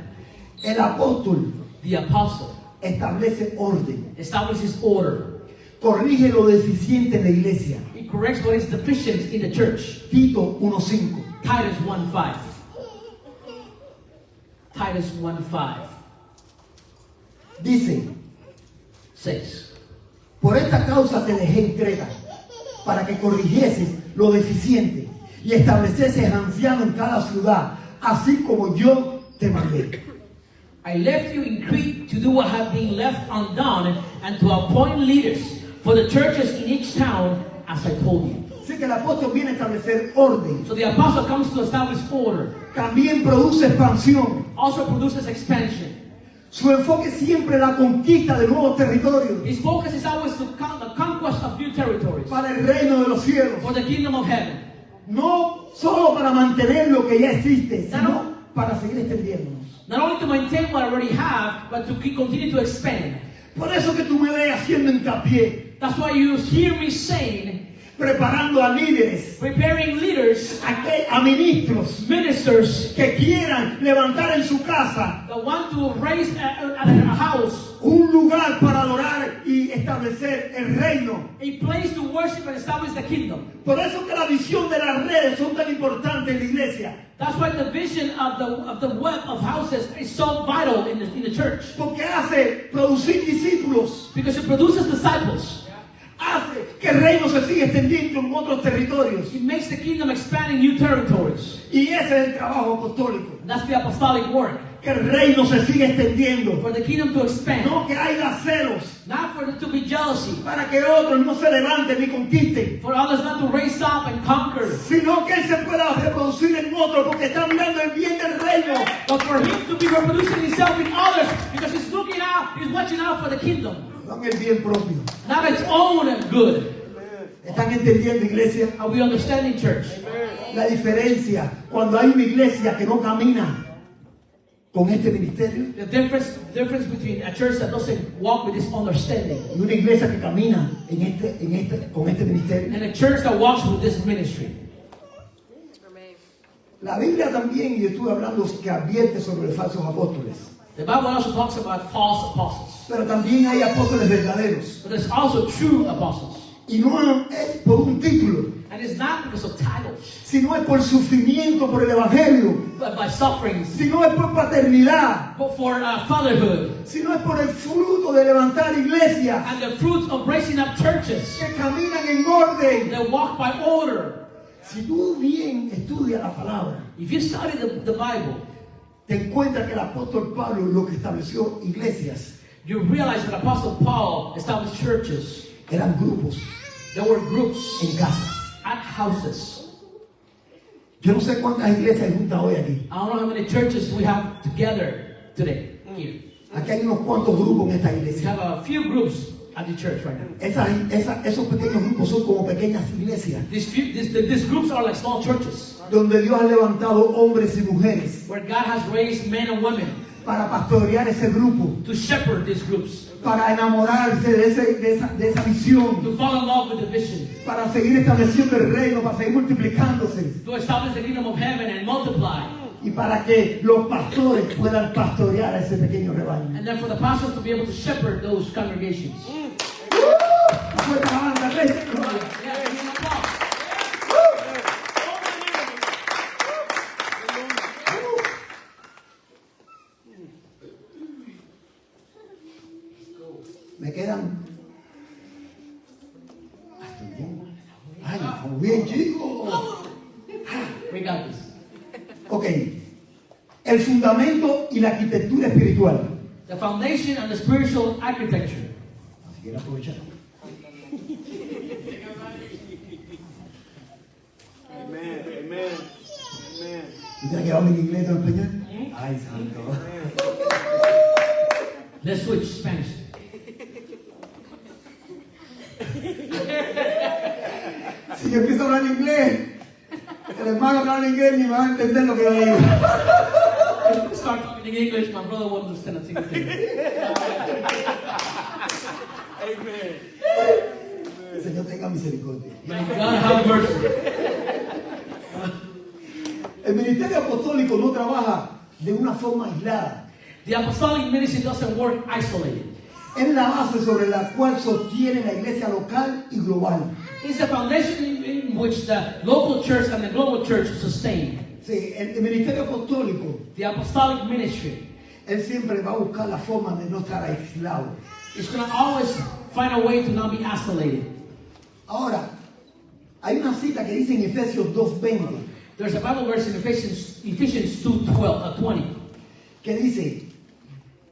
El apóstol The apostle establece orden, establishes order. corrige lo deficiente en la iglesia. He corrects what is deficient in the church. Tito 1:5. Titus 1:5. Titus 1:5 Dice, says, por esta causa te dejé en Creta, para que corrigieses lo deficiente y establecieses anciano en cada ciudad, así como yo te mandé. I left you in Crete to do what had been left undone and to appoint leaders for the churches in each town, as I told you. Así que el apóstol viene a establecer orden. So the apostle comes to establish order, También produce expansión. also produces expansion. Su enfoque siempre es la conquista de nuevos territorios His focus is always the conquest of new territories para el reino de los cielos. for the kingdom of heaven. No solo para mantener lo que ya existe, sino para seguir extendiéndonos. Not only to maintain what I already have, but to continue to expand. Por eso que tú me ves haciendo hincapié, That's why you hear me saying, preparando a líderes, preparing leaders, a ministros ministers, que quieran levantar en su casa that want to raise a house, un lugar para adorar y establecer el reino. a place to worship and establish the kingdom. Por eso que la visión de las redes son tan importantes en la iglesia, That's why the vision of the web of houses is so vital in the church. porque hace producir discípulos, Because it produces disciples. hace que el reino se siga extendiendo en otros territorios. It makes the kingdom expand in new territories. Y ese es el trabajo apostólico, That's the apostolic work. que el reino se siga extendiendo, For the kingdom to expand. no que haya celos Not for there to be jealousy. para que otros no se levanten ni conquisten, For others not to raise up and conquer. sino que él se pueda reproducir en otros porque está mirando el bien del reino. But for him to be reproducing himself in others. Because he's looking out, he's watching out for the kingdom. No en el bien propio. Not its own and good. ¿Están entendiendo, iglesia? Are we understanding, church? La diferencia cuando hay una iglesia que no camina con este ministerio The difference between a church that doesn't walk with this understanding y una iglesia que camina con este ministerio. and a church that walks with this ministry. Amén. La Biblia también, y estuve hablando, que advierte sobre los falsos apóstoles. The Bible also talks about false apostles. Pero también hay apóstoles verdaderos. But there's also true apostles. Y no es por un título, And it's not because of titles, sino es por sufrimiento por el Evangelio, but by sufferings, sino es por paternidad, but for fatherhood, sino es por el fruto de levantar iglesias and the fruits of raising up churches que caminan en orden. that walk by order. Si tú bien estudias la palabra, If you study the Bible, te encuentras que el apóstol Pablo lo que estableció iglesias you realize that Apostle Paul established churches. eran grupos There were groups en casas. at houses. Yo no sé cuántas iglesias hay juntas hoy aquí. I don't know how many churches we have together today here. Aquí hay unos cuantos grupos en esta We iglesia. have a few groups at the church right now. Esos pequeños grupos son como pequeñas iglesias These groups are like small churches donde Dios ha levantado hombres y mujeres where God has raised men and women para pastorear ese grupo, to shepherd these groups, para enamorarse de esa visión, to fall in love with the vision, para seguir estableciendo el reino, para seguir multiplicándose to establish the kingdom of heaven and multiply, y para que los pastores puedan pastorear a ese pequeño rebaño. and then for the pastors to be able to shepherd those congregations. Fuerte alabanza, Rey. Yeah, give them applause. Me quedan. Ay, estamos bien, chicos. We got this. Ok. El fundamento y la arquitectura espiritual. The foundation and the spiritual architecture. Así que aprovechar. Amen. Amen. Amen. ¿Tú tienes que hablar en inglés o en español? Ay, santo. Let's switch Spanish. Si yo empiezo a hablar en inglés, el hermano que habla en inglés ni va a entender lo que yo digo. Start talking in English, my brother won't understand a single thing. Amen. El Señor tenga misericordia. May God have mercy. El ministerio apostólico no trabaja de una forma aislada. The apostolic ministry doesn't work isolated. Es la base sobre la cual sostiene la iglesia local y global. It's the foundation in which the local church and the global church sustain. Sí, el ministerio apostólico, The apostolic ministry él siempre va a buscar la forma de no estar aislado. is going to always find a way to not be isolated. Ahora, hay una cita que dice en Efesios 2:20 There's a Bible verse in Ephesians 2:20, que dice: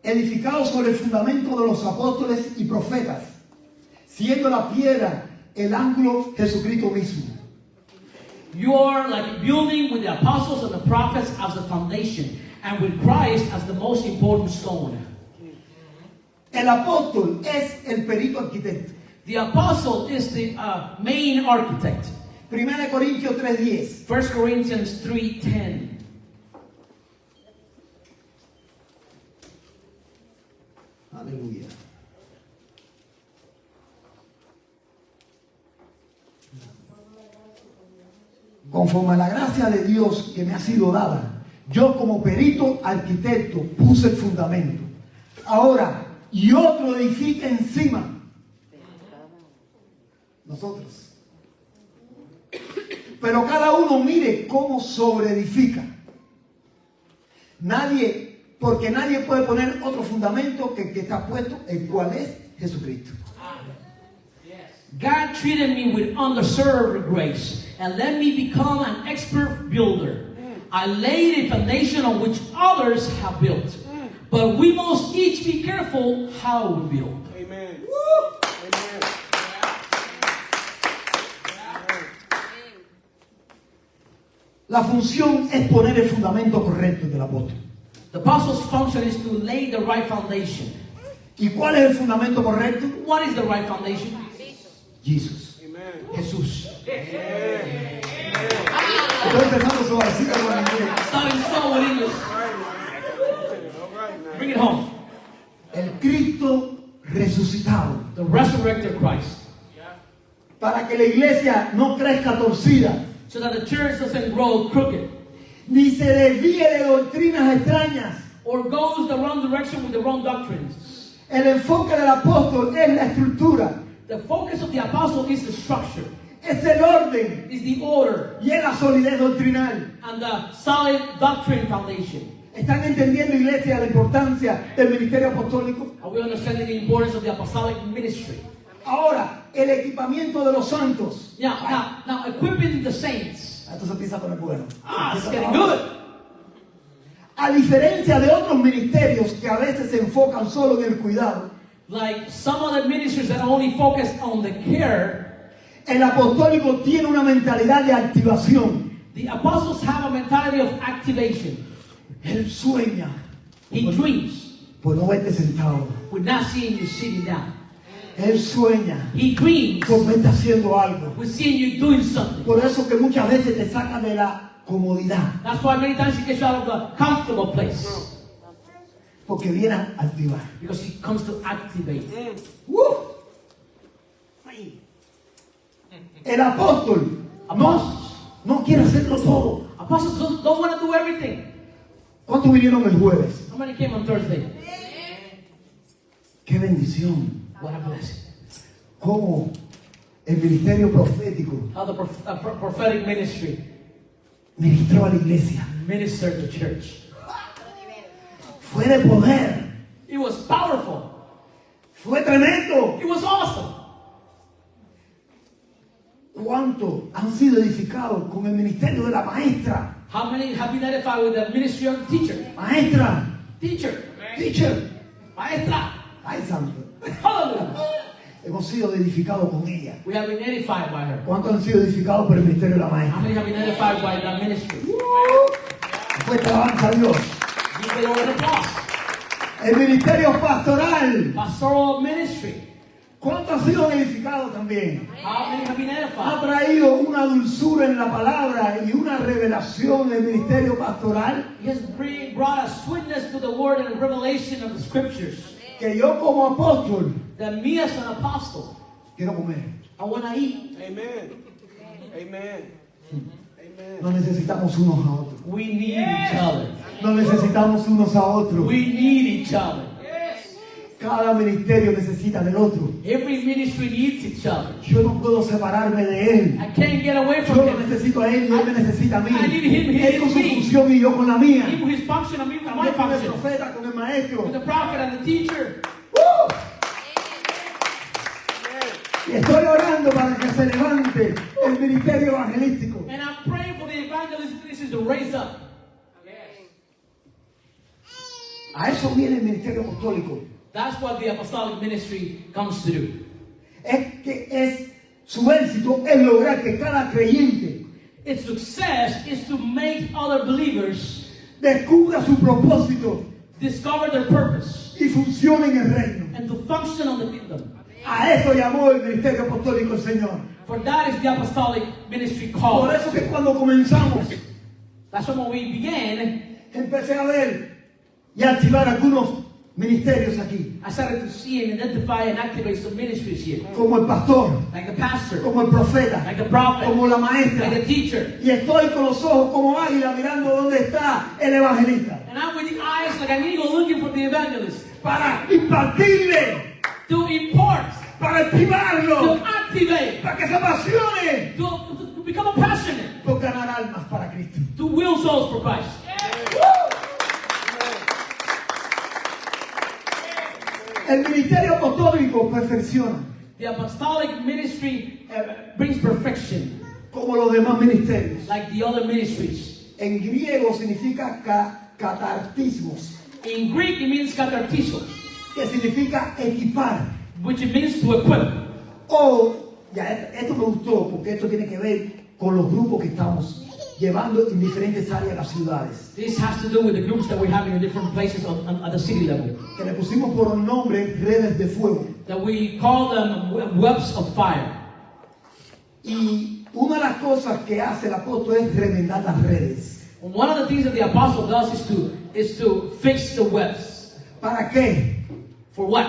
edificados sobre el fundamento de los apóstoles y profetas, siendo la piedra el ángulo Jesucristo mismo. You are like a building with the apostles and the prophets as the foundation, and with Christ as the most important stone. El apóstol es el perito arquitecto. The apostle is the main architect. 1 Corintios 3:10. 1 Corinthians 3:10. Aleluya. Conforme a la gracia de Dios que me ha sido dada, yo como perito arquitecto puse el fundamento. Ahora, y otro edifica encima. Nosotros. Pero cada uno mire cómo sobreedifica. Porque nadie puede poner otro fundamento que el que está puesto, el cual es Jesucristo. God treated me with undeserved grace and let me become an expert builder. I laid a foundation on which others have built. But we must each be careful how we build. Amen. La función es poner el fundamento correcto del apóstol. The apostle's function is to lay the right foundation. ¿Y cuál es el fundamento correcto? What is the right foundation? Jesús. Amen. Jesús. Estoy empezando suavecito con el inglés. Starting slow in English. All right now. Bring it home. El Cristo resucitado. The resurrected Christ. Para que la iglesia no crezca torcida, So that the church doesn't grow crooked ni se desvíe de doctrinas extrañas. or goes the wrong direction with the wrong doctrines. El enfoque del apóstol es la estructura. The focus of the apostle is the structure. es el orden is the order y es la solidez doctrinal. and the solid doctrine foundation. ¿Están entendiendo, iglesia, la importancia del ministerio apostólico? Are we understanding the importance of the apostolic ministry? Ahora, el equipamiento de los santos. Now, equipping the saints. Esto se empieza a poner bueno. It's getting good. A diferencia de otros ministerios que a veces se enfocan solo en el cuidado, Like some other ministries that only focus on the care, el apostólico tiene una mentalidad de activación. the apostles have a mentality of activation. Él sueña. He dreams. Pues no vete sentado. We're not seeing you sitting down. Él sueña. He dreams. Pues vete haciendo algo. We're seeing you doing something. Por eso que muchas veces te saca de la comodidad. That's why many times he gets you out of the comfortable place. Porque viene a activar. Because he comes to activate. ¡Uh! El apóstol no quiere hacerlo todo. Apostles don't want to do everything. ¿Cuántos vinieron el jueves? How many came on Thursday? ¡Qué bendición! What a blessing. Cómo el ministerio profético How the prophetic ministry ministró a la iglesia. ministered the church. Fue de poder. It was powerful. Fue tremendo. It was awesome. ¿Cuántos han sido edificados con el ministerio de la maestra? How many have been edified with the ministry of the teacher? Maestra. Teacher. Teacher. Maestra. Ay, santo. Hallelujah. Hemos sido edificados con ella. We have been edified by her. ¿Cuántos han sido edificados por el ministerio de la How maestra? many have been edified by the ministry? Fuerte alabanza a Dios. Give the Lord applause. El ministerio pastoral. Pastoral ministry. ¿Cuántos han sido edificados también? How many have been Ha edified? traído una dulzura en la palabra y una revelación del ministerio pastoral He has brought a sweetness to the word and revelation of the scriptures. que yo como apóstol That me as an apostle, quiero comer. I want to eat. Amen. Amen. Amen. No necesitamos unos a otros. We need each other. No necesitamos unos a otros. We need each other. Cada ministerio necesita del otro. Every ministry needs each other. Yo no puedo separarme de él. I can't get away Yo from lo him. necesito a él y él me necesita a mí. I need him, he Él con needs su me. función y yo con la mía. Him with his function and me with my También con el function. profeta, con el maestro. With the prophet and the teacher. Y estoy orando para que se levante el ministerio evangelístico. And I'm praying for the evangelist ministries to raise up. A eso viene el ministerio apostólico. That's what the apostolic ministry comes to do. Es que es su éxito es lograr que cada creyente Its success is to make other believers descubra su propósito discover their purpose y funcione en el reino. and to function on the kingdom. A eso llamó el ministerio apostólico el Señor. For that is the apostolic ministry Por called. eso que cuando comenzamos, That's when we began. empecé a ver y a activar algunos ministerios aquí. I started to see and identify and activate some ministries here. Como el pastor, Like the pastor, como el profeta, like the prophet, como la maestra. like the teacher. Y estoy con los ojos como águila mirando dónde está el evangelista. And I'm with the eyes like an eagle looking for the evangelist. Para impartirle, To impart, para to activarlo, activate, para que se apasione to become passionate, por ganar almas para Cristo. to will souls for Christ. El ministerio apostólico perfecciona, The apostolic ministry brings perfection, como los demás ministerios. like the other ministries. En griego significa catartismos, In Greek, it means katartizo, que significa equipar. which it means to equip. O, ya esto me gustó, porque esto tiene que ver con los grupos que estamos llevando en diferentes áreas de las ciudades. This has to do with the groups that we're having in different places at the city level. Que le pusimos por un nombre redes de fuego. That we call them webs of fire. Y una de las cosas que hace el apóstol es remendar las redes. One of the things that the apostle does is to fix the webs. ¿Para qué? For what?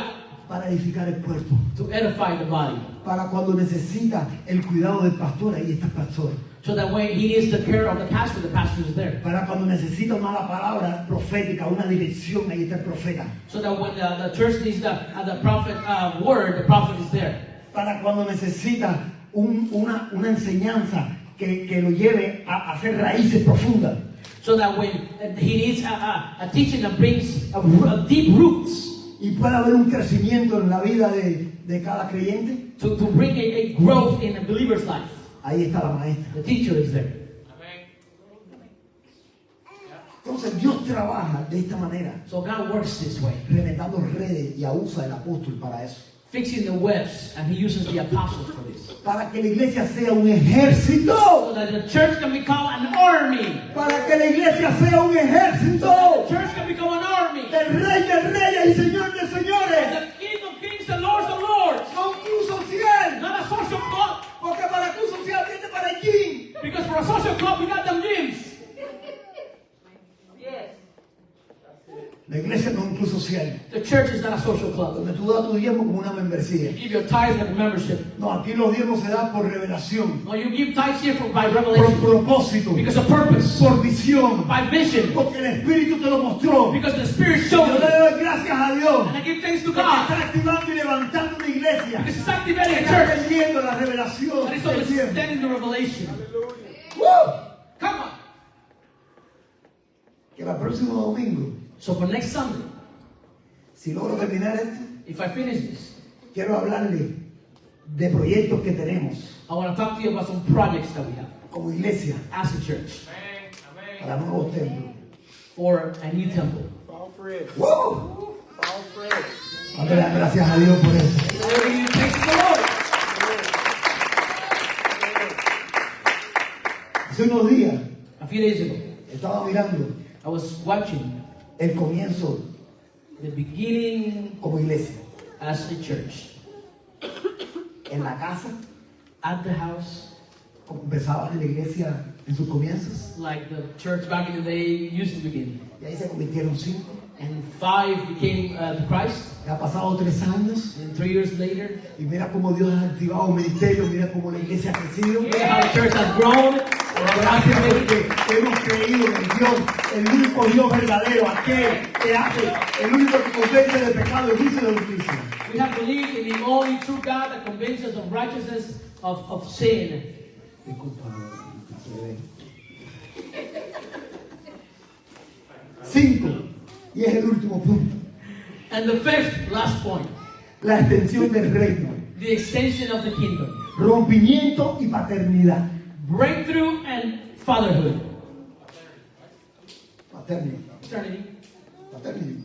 Para edificar el cuerpo. To edify the body. Para cuando necesita el cuidado del pastor, ahí está el pastor. So that when he needs the care of the pastor is there. Para cuando necesita una palabra profética, una dirección, ahí está el profeta. So that when the church needs the prophet word, the prophet is there. Para cuando necesita una enseñanza que lo lleve a hacer raíces profundas. So that when he needs a teaching that brings a deep roots Y pueda haber un crecimiento en la vida de cada creyente. to bring a growth in a believer's life. Ahí está la maestra. The teacher is there. Entonces Dios trabaja de esta manera, So God works this way, reventando redes y usa el apóstol para eso. fixing the webs, and he uses the apostles for this. Para que la iglesia sea un ejército. So that the church can become an army. Para que la iglesia sea un ejército. The church can become an army. Del rey de reyes y señor de señores. The King of Kings and Lords of Lords. Son club social. Not a social club. Porque para club social viene para el gym. Because for a social club, we got them gyms. La iglesia no es un club social. The church is not a social club. Donde tú das tu diezmo como una membresía. You give your tithes like a membership. No, aquí los diezmos se dan por revelación. No, you give tithes here by Por revelation. propósito. Because of purpose. Por visión. By vision. Porque el Espíritu te lo mostró. Because the Spirit showed Yo me. le doy gracias a Dios. And I give thanks to Porque God. está activando y levantando una iglesia. Because it's activating a Está church. entendiendo la revelación That is del tiempo. understanding the revelation. ¡Woo! Come on. Que el próximo domingo, So for next Sunday, si logro terminar esto, if I finish this, quiero hablarle de proyectos que tenemos I want to talk to you about some projects that we have como iglesia as a church para nuevos templos. for a new temple. Fall Fred. ¡Woo! Fall Fred. Dale las gracias a Dios por eso. Thanks to the Lord. Hace unos días A few days ago, estaba mirando I was watching el comienzo the beginning como iglesia. as a church En la casa, at the house, como empezaba la iglesia en sus comienzos. like the church back in the day used to begin. Y ahí se convirtieron 5. And 5 became to Christ. Ya ha pasado 3 años. And 3 years later, Y mira cómo Dios ha activado un ministerio. Mira cómo la iglesia ha crecido. look at how the church has grown. Gracias porque hemos creído en Dios, el único Dios verdadero, aquel que hace, el único que convence de pecado y juicio de justicia. We have believed in the only true God that convinces of righteousness of sin. Disculpa, bebé. 5, y es el último punto, And the fifth, last point, la extensión del reino, the extension of the kingdom. rompimiento y paternidad. Breakthrough and fatherhood. Paternidad, Paternity. paternidad.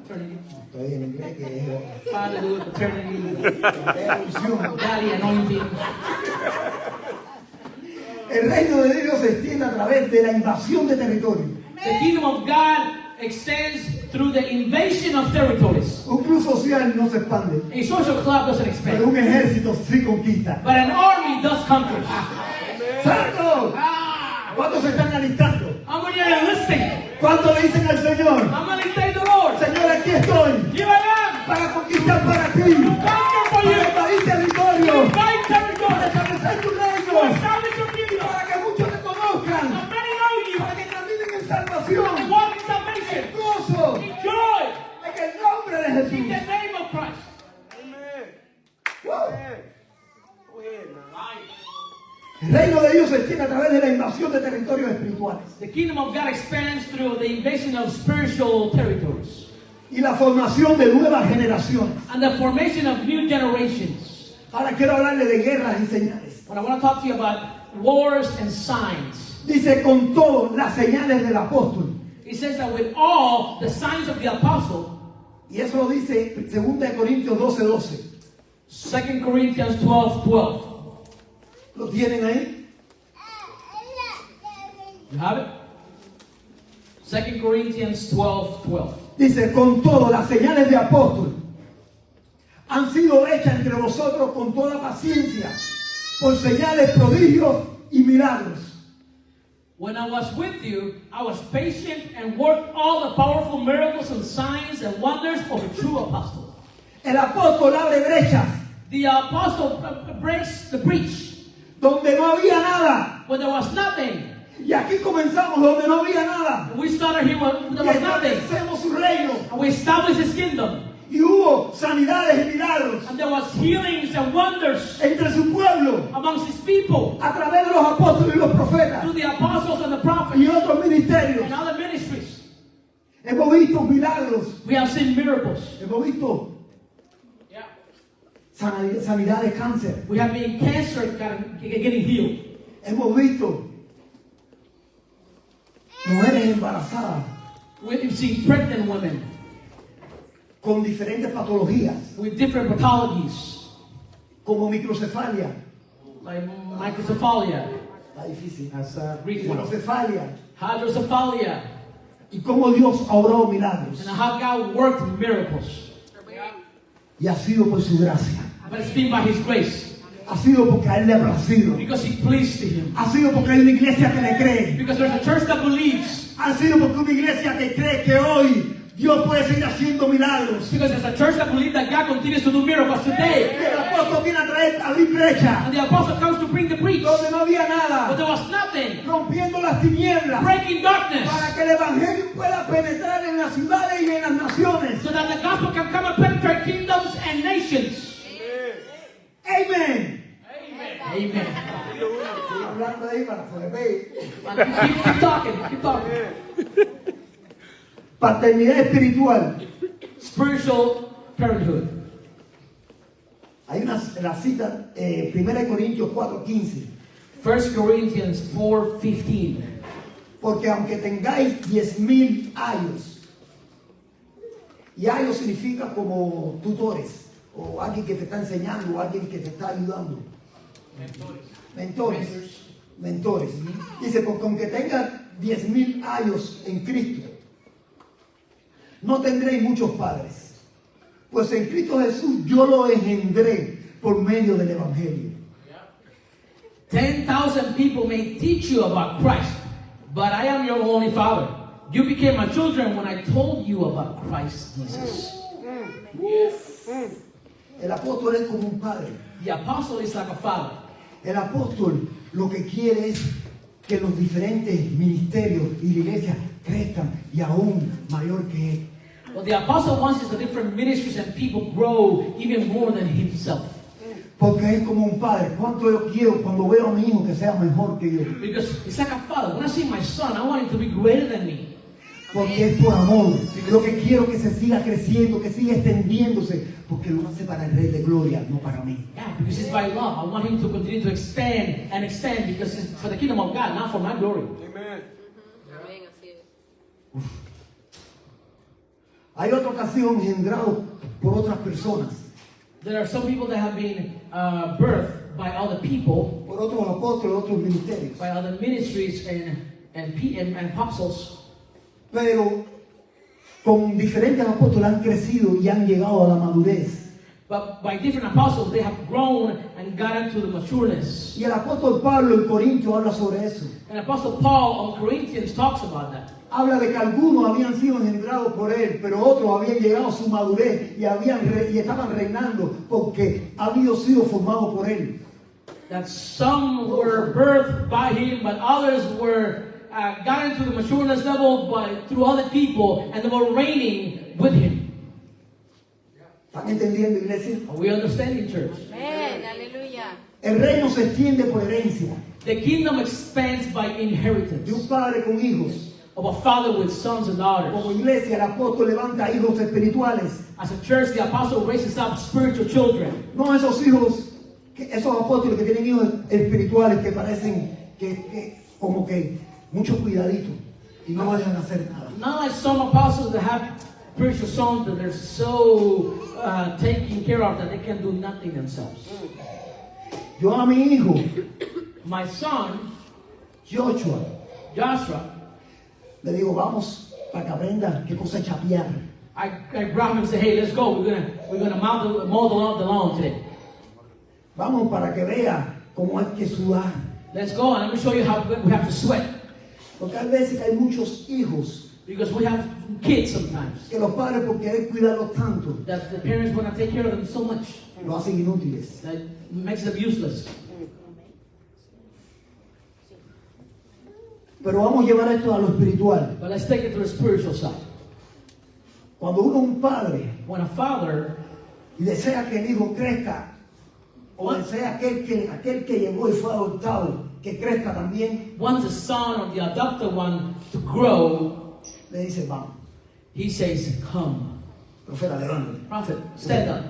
Paternity. Estoy en inglés que es Fatherhood, paternity, evolución. daddy, anointing. El reino de Dios se extiende a través de la invasión de territorio. The kingdom of God extends through the invasion of territories. Un club social no se expande, A social club doesn't pero expand, un ejército sí conquista. but an army does conquer. ¡Santo! Ah, ¿Cuántos se están alistando? how many are listening? ¿Cuántos le dicen al Señor? I'm going to thank the Lord. Señor, aquí estoy Here I am. para conquistar para ti, Conquer for para you. invadir territorio, Fight para territory. establecer tu To reino, establish your kingdom. para que muchos te conozcan, So many know you. para que caminen en And salvación, walk in salvation. gozo, In joy. en el nombre de In Jesús. the name of Christ. Amen. ¡Wow! Amen. Go ahead now. El reino de Dios se extiende a través de la invasión de territorios espirituales The kingdom of God expands through the invasion of spiritual territories y la formación de nuevas generaciones. and the formation of new generations. Ahora quiero hablarle de guerras y señales. But I want to talk to you about wars and signs. Dice con todo las señales del apóstol. He says that with all the signs of the apostle, Y eso lo dice 2 Corintios 12:12. 2 Corinthians 12:12. ¿Lo tienen ahí? You have it? 2 Corinthians 12:12. Dice, con todo las señales de apóstol han sido hechas entre vosotros con toda paciencia, por señales, prodigios y milagros. When I was with you, I was patient and worked all the powerful miracles and signs and wonders of a true apostle. El apóstol abre brechas The apostle breaks the breach donde no había nada. when there was nothing. Y aquí comenzamos donde no había nada. We started here when there Y was nothing. establecemos su reino. And we established his kingdom. Y hubo sanidades y milagros And there was healings and wonders entre su pueblo. among people a través de los apóstoles y los profetas through the apostles and the y prophets otros ministerios. and other ministries. Hemos visto milagros, We have seen miracles. hemos visto sanidad de cáncer, We have been cancer getting healed. hemos visto mujeres embarazadas We've seen pregnant women con diferentes patologías, with different pathologies, como microcefalia, like microcephalia, está difícil, that's a Greek one, microcefalia, hydrocephalia, y cómo Dios ha obrado milagros, and how God worked miracles. y ha sido por su gracia, But it's been by His grace, ha sido porque a Él le ha placido, because He pleased to Him, ha sido porque hay una iglesia que le cree, because there's a church that believes, ha sido porque una iglesia que cree que hoy Dios puede seguir haciendo milagros, because there's a church that believes that God continues to do miracles que today. el apóstol viene a traer a abrir brecha And the apostle comes to bring the breach, donde no había but nada, there was nothing, rompiendo las tinieblas, breaking darkness, para que el evangelio pueda penetrar en las ciudades y en las naciones. so that the gospel can come and penetrate kingdoms and nations. Amén. Amen. Estoy hablando ahí para que se ve. Keep talking, keep talking. Paternidad espiritual. Spiritual parenthood. Hay la cita, 1 Corintios 4:15. 1 Corinthians 4:15. Porque aunque tengáis 10,000 años, y años significa como tutores, o alguien que te está enseñando, o alguien que te está ayudando. Mentores. Dice, porque aunque tengas 10,000 años en Cristo, no tendréis muchos padres. Pues en Cristo Jesús yo lo engendré por medio del Evangelio. 10,000 people may teach you about Christ, but I am your only father. You became my children when I told you about Christ Jesus. El apóstol es como un padre. The apostle is like a father. El apóstol lo que quiere es que los diferentes ministerios y la iglesia crezcan y aún mayor que él. What the apostle wants is the different ministries and people grow even more than himself. Porque es como un padre. ¿Cuánto yo quiero cuando veo a mi hijo que sea mejor que yo? Because it's like a father. When I see my son, I want him to be greater than me. Porque es por amor. Lo que quiero que se siga creciendo, que siga extendiéndose. Porque lo hace para el Rey de Gloria, no para mí. Yeah, because it's by love. I want him to continue to expand and expand because it's for the kingdom of God, not for my glory. Amen. Amén, así es. Hay otra ocasión engendrado por otras personas, There are some people that have been birthed by other people, por otros apóstoles, otros ministerios. by other ministries and apostles. Pero con diferentes apóstoles han crecido y han llegado a la madurez. But by different apostles, they have grown and gotten to the matureness. Y el apóstol Pablo en Corintios habla sobre eso. And Apostle Paul on Corinthians talks about that. Habla de que algunos habían sido engendrados por él, pero otros habían llegado a su madurez y estaban reinando porque habían sido formados por él. That some were birthed by him, but others were got into the matureness level through other people, and they were reigning with him. ¿Están entendiendo, iglesia? Are we understanding, church? Amén, aleluya. El reino se extiende por herencia, The kingdom expands by inheritance. de un padre con hijos. Of a father with sons and daughters. Como iglesia, el apóstol levanta hijos espirituales. As a church, the apostle raises up spiritual children. No esos hijos, esos apóstoles que tienen hijos espirituales que parecen que como que mucho cuidadito y no vayan a hacer nada. Not like some apostles that have spiritual sons that they're so taken care of that they can do nothing themselves. Yo a mi hijo, My son, Joshua, le digo, vamos para que aprenda qué cosa es chapear. I grab him and say, hey, let's go. We're gonna mow the lawn today. Vamos para que vea cómo hay que sudar. Let's go and let me show you how good we have to sweat. Porque hay veces que hay muchos hijos Because we have kids sometimes que los padres, por querer cuidarlos tanto, that the parents want to take care of them so much lo hacen inútiles. that makes them useless. Pero vamos a llevar esto a lo espiritual. But let's take it to the spiritual side. Cuando uno es un padre When a father y desea que el hijo crezca o desea aquel que llegó y fue adoptado, que crezca también, wants the son or the adopted one to grow, le dice, vamos, he says, come. profeta, levántate. Prophet, stand up.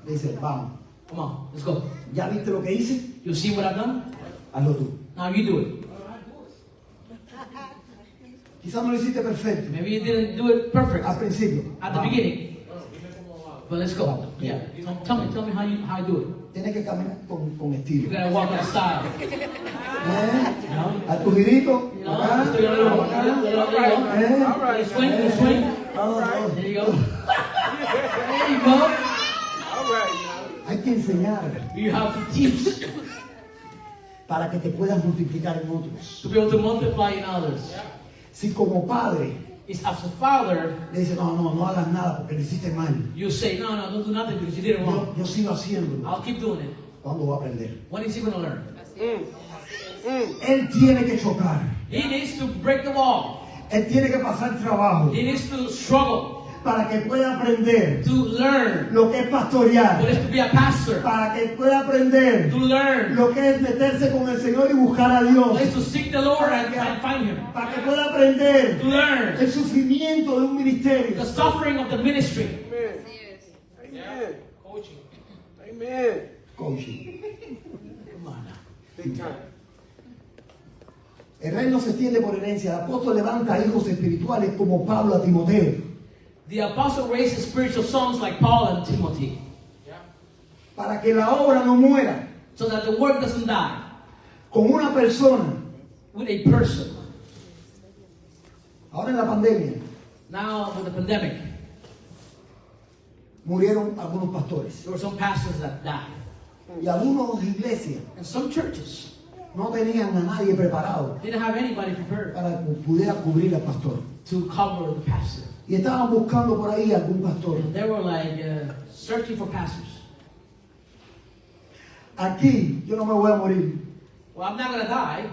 Le dice, vamos, Come on, let's go. ¿ya viste lo que hice? You see what I've done? Hazlo tú. Now you do it. Quizás no lo hiciste perfecto Maybe you didn't do it perfect al principio. at the Vamos. beginning. But let's go. Yeah. Tell me how you do it. Tienes que caminar con You estilo. gotta walk in style. A tu girito. You know, acá, just do your little, acá, there you go. All right. Swing, you swing. Vamos. There you go. There you go. All right. Hay que enseñar You have to teach para que te puedas multiplicar en otros. to be able to multiply in others. Si como padre It's as a father, le dices, no hagas nada porque lo hiciste mal, you say, no, don't do nothing because you did it wrong. yo sigo haciéndolo, I'll keep doing it. ¿cuándo va a aprender? When is he going to learn? Él tiene que chocar, He needs to break the wall. él tiene que pasar trabajo He needs to struggle para que pueda aprender to learn lo que es what pastorear, is to be a pastor, para que pueda aprender to learn lo que es meterse con el Señor y buscar a what Dios, is to seek the Lord and find Him, para que pueda aprender to learn el sufrimiento de un ministerio. the suffering of the ministry. Amen. Coaching. Amen. Coaching. Come on now. Big time. El reino se extiende por herencia. El apóstol levanta hijos espirituales como Pablo a Timoteo, The apostle raised spiritual sons like Paul and Timothy, para que la obra no muera so that the work doesn't die con una persona. with a person. Ahora en la pandemia Now with the pandemic, murieron algunos pastores there were some pastors that died, y algunas iglesias and some churches no tenían a nadie preparado didn't have anybody prepared para que pudiera cubrir al pastor. to cover the pastor. Y estaban buscando por ahí algún pastor. They were like searching for pastors. Aquí yo no me voy a morir. Well, I'm not going to die,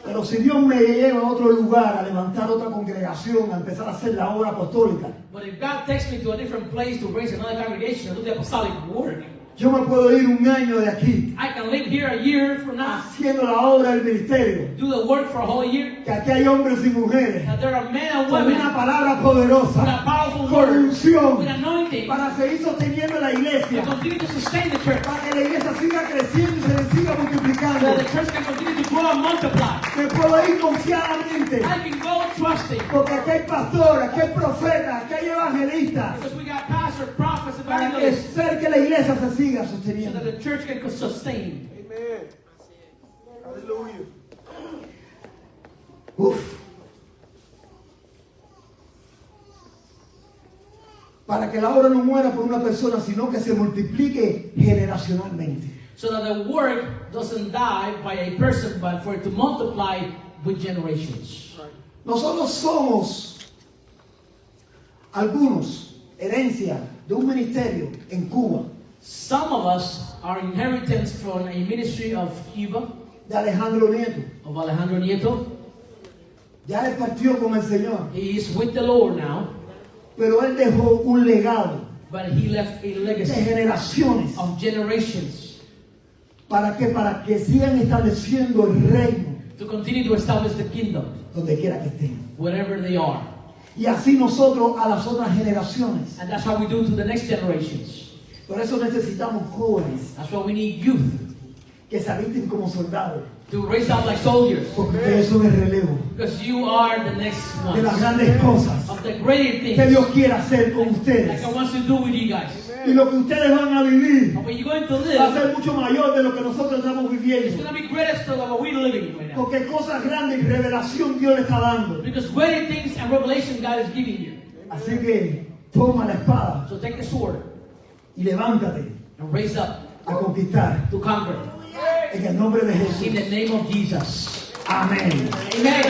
Pero si Dios me lleva a otro lugar, a levantar otra congregación, a empezar a hacer la obra apostólica, but if God takes me to a different place to raise another congregation and do the apostolic work, yo me puedo ir un año de aquí I can live here a year from now, haciendo la obra del ministerio. do the work for a whole year, Que aquí hay hombres y mujeres that there are men and con women una palabra with poderosa, a powerful con word, unción, with anointing, para seguir sosteniendo la to iglesia, continue to sustain the church, para que la iglesia siga creciendo y se siga so multiplicando. that the church can continue to grow and multiply. Me puedo ir confiadamente, I can go trusting, porque aquí hay pastores, aquí hay profetas, aquí hay evangelistas, because we got pastors, prophets, para que evangelists, hacer que la iglesia se siga so sosteniendo. that the church can sustain. Amen. Hallelujah. Uf. Para que la obra no muera por una persona, sino que se multiplique generacionalmente. So that the work doesn't die by a person, but for it to multiply with generations. Nosotros somos algunos herencia de un ministerio en Cuba, Some of us are inheritance from a ministry of Cuba, de Alejandro Nieto. of Alejandro Nieto. Ya él partió con el Señor, He is with the Lord now, pero él dejó un legado but he left a de legacy generaciones. of generations ¿Para qué? Para que sigan estableciendo el reino to continue to establish the kingdom donde quiera que estén. wherever they are. Y así nosotros a las otras generaciones. And that's how we do to the next generations. Por eso necesitamos jóvenes That's why we need youth que se alisten como soldados, to raise up like soldiers, porque ustedes son el relevo because you are the next de las ones grandes cosas of the greater que things Dios quiere hacer con like ustedes. I want to do with you guys. Y lo que ustedes van a vivir And what you're going to va a live, ser mucho mayor de lo que nosotros estamos it's viviendo. going to be greater than what we're living right now. Porque cosas grandes y revelación Dios le está dando. Because greater things and revelation God is giving you. Así que toma la espada So take the sword y levántate and raise up a conquistar to conquer. en el nombre de In Jesús. the name of Jesus. Amén. Amen.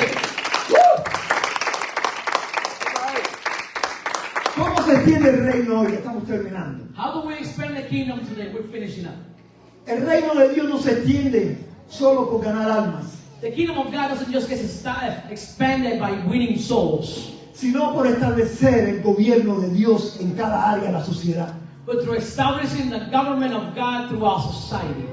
¿Cómo se extiende el reino hoy? Estamos terminando. How do we expand the kingdom today? We're finishing up. El reino de Dios no se extiende solo por ganar almas, The kingdom of God doesn't just get expanded by winning souls, sino por establecer el gobierno de Dios en cada área de la sociedad. but through establishing the government of God throughout society.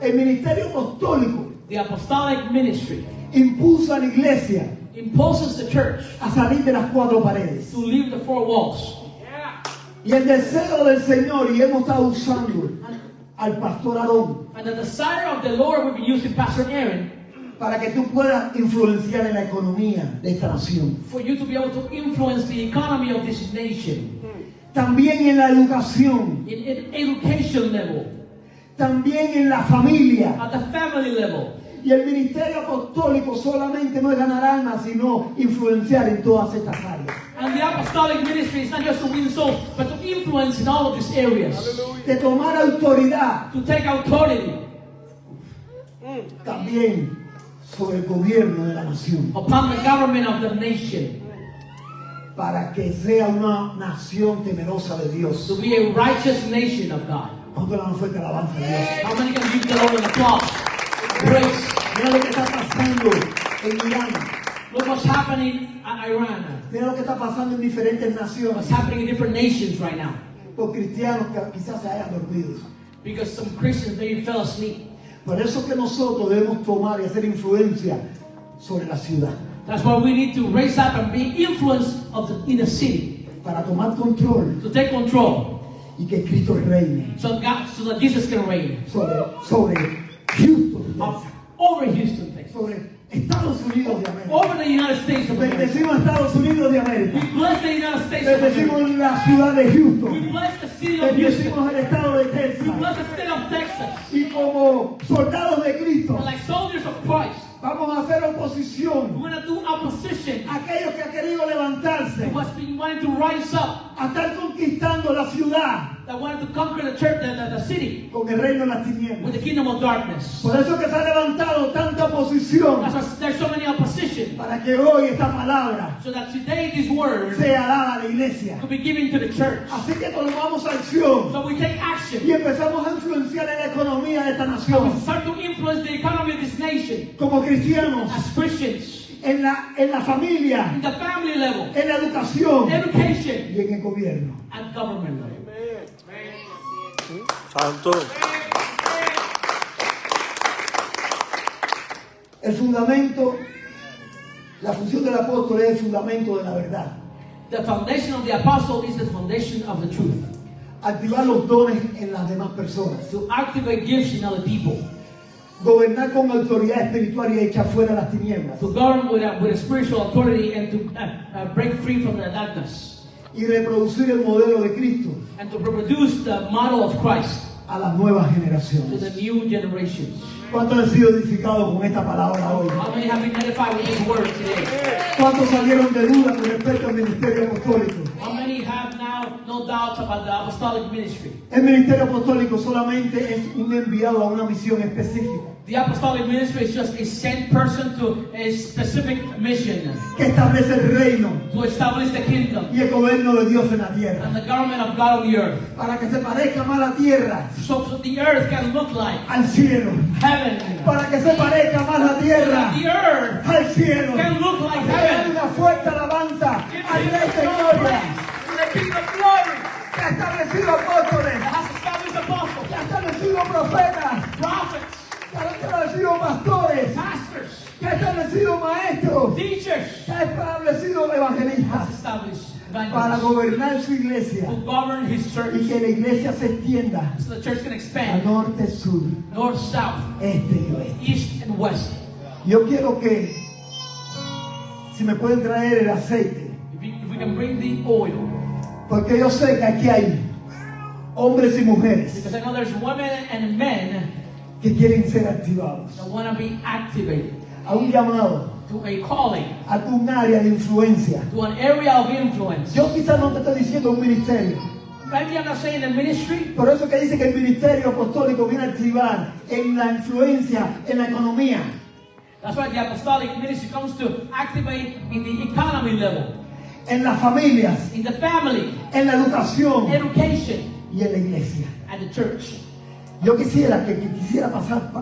El ministerio apostólico The apostolic ministry impulsa a la iglesia impulses the church a salir de las cuatro paredes. to leave the four walls. Y el deseo del Señor, y hemos estado usando al pastor Aarón, And the desire of the Lord will be using Pastor Aaron para que tú puedas influenciar en la economía de esta nación. for you to be able to influence the economy of this nation También en la educación, in education level, también en la familia. at the family level. Y el ministerio apostólico solamente no es ganar almas, sino influenciar en todas estas áreas. And the apostolic ministry is not just to win souls, but to influence in all of these areas. De tomar autoridad To take authority también sobre el gobierno de la nación, upon the government of the nation. para que sea una nación temerosa de Dios. To be a righteous nation of God. ¿Cuánto le dan fuerte alabanza a Dios? How many can give the Lord an applause? Praise. Mira lo que está pasando en Irán. Look what's happening at Iran. Mira lo que está pasando en diferentes What's naciones. happening in different nations right now. Por cristianos que quizás se hayan dormido. Because some Christians maybe fell asleep. Por eso que nosotros debemos tomar y hacer influencia sobre la ciudad. That's why we need to raise up and be influenced in the city. Para tomar control To take control. y que Cristo reine So that Jesus can reign. sobre Houston, Over Houston, Texas. sobre Estados Unidos de América. Over the United States of America. Bendecimos a Estados Unidos de América. We bless the United States of Bendecimos America. la ciudad de We Houston. bless the city of Houston. Bendecimos el estado de We Texas. bless the state of Texas. Y como soldados de Cristo, And like soldiers of Christ, vamos a hacer oposición we're going to do opposition a aquellos que han querido levantarse, to what's been wanting to rise up, a estar conquistando la ciudad that wanted to conquer the church, the city, con el reino de las with tinieblas. the kingdom of darkness. Por eso que se ha levantado tanta oposición, That's why there's so many opposition. para que hoy esta palabra So that today this word sea dada a la iglesia. could be given to the church. Así que tomamos acción So we take y action. empezamos a influenciar en la economía de esta And we nación. start to influence the economy of this nation Como cristianos, as Christians, en la familia, in the family level, en la educación education, y en el gobierno. and government level. Santo. El fundamento, la función del apóstol es el fundamento de la verdad. The foundation of the apostle is the foundation of the truth. Activar los dones en las demás personas. To activate gifts in other people. Gobernar con autoridad espiritual y echar fuera las tinieblas. To govern with a spiritual authority and to break free from the darkness. Y reproducir el modelo de Cristo And to reproduce the model of Christ a las nuevas to generaciones. the new generations. ¿Cuántos han sido edificados con esta palabra hoy? How many have been edified with this word today? ¿Cuántos salieron de duda con respecto al ministerio apostólico? How many have now no doubts about the apostolic ministry? El ministerio apostólico solamente es un enviado a una misión específica The apostolic ministry is just a sent person to a specific mission que establece el reino to establish the kingdom y el gobierno de Dios en la tierra. and the government of God on the earth. Para que se parezca más la tierra So the earth can look like al cielo. heaven. Para que se parezca más la tierra The earth al cielo. can look like Hay heaven. una fuerte alabanza al Rey de Gloria The King of Glory que ha establecido apóstoles, that has established apostles, que ha establecido profetas, prophets, que ha establecido pastores, pastors, que ha establecido maestros, teachers, que ha establecido has evangelistas established para evangelists gobernar su iglesia to govern his y church que la iglesia se extienda so the church can a expand norte, sur, north, south, este y oeste. east, and west. Yo quiero que, si me pueden traer el aceite, If we can bring the oil, porque yo sé que aquí hay hombres y mujeres because I know there's women and men que quieren ser activados that want to be activated a un llamado, to a calling, a un área de influencia. to an area of influence. Yo quizás no te estoy diciendo un ministerio, Maybe I'm not saying the ministry, por eso que dice que el ministerio apostólico viene a activar en la influencia, en la economía, that's why the apostolic ministry comes to activate in the economy level, en las familias, in the family, en la educación education, y en la iglesia. and the church. Yo quisiera que quisiera pasar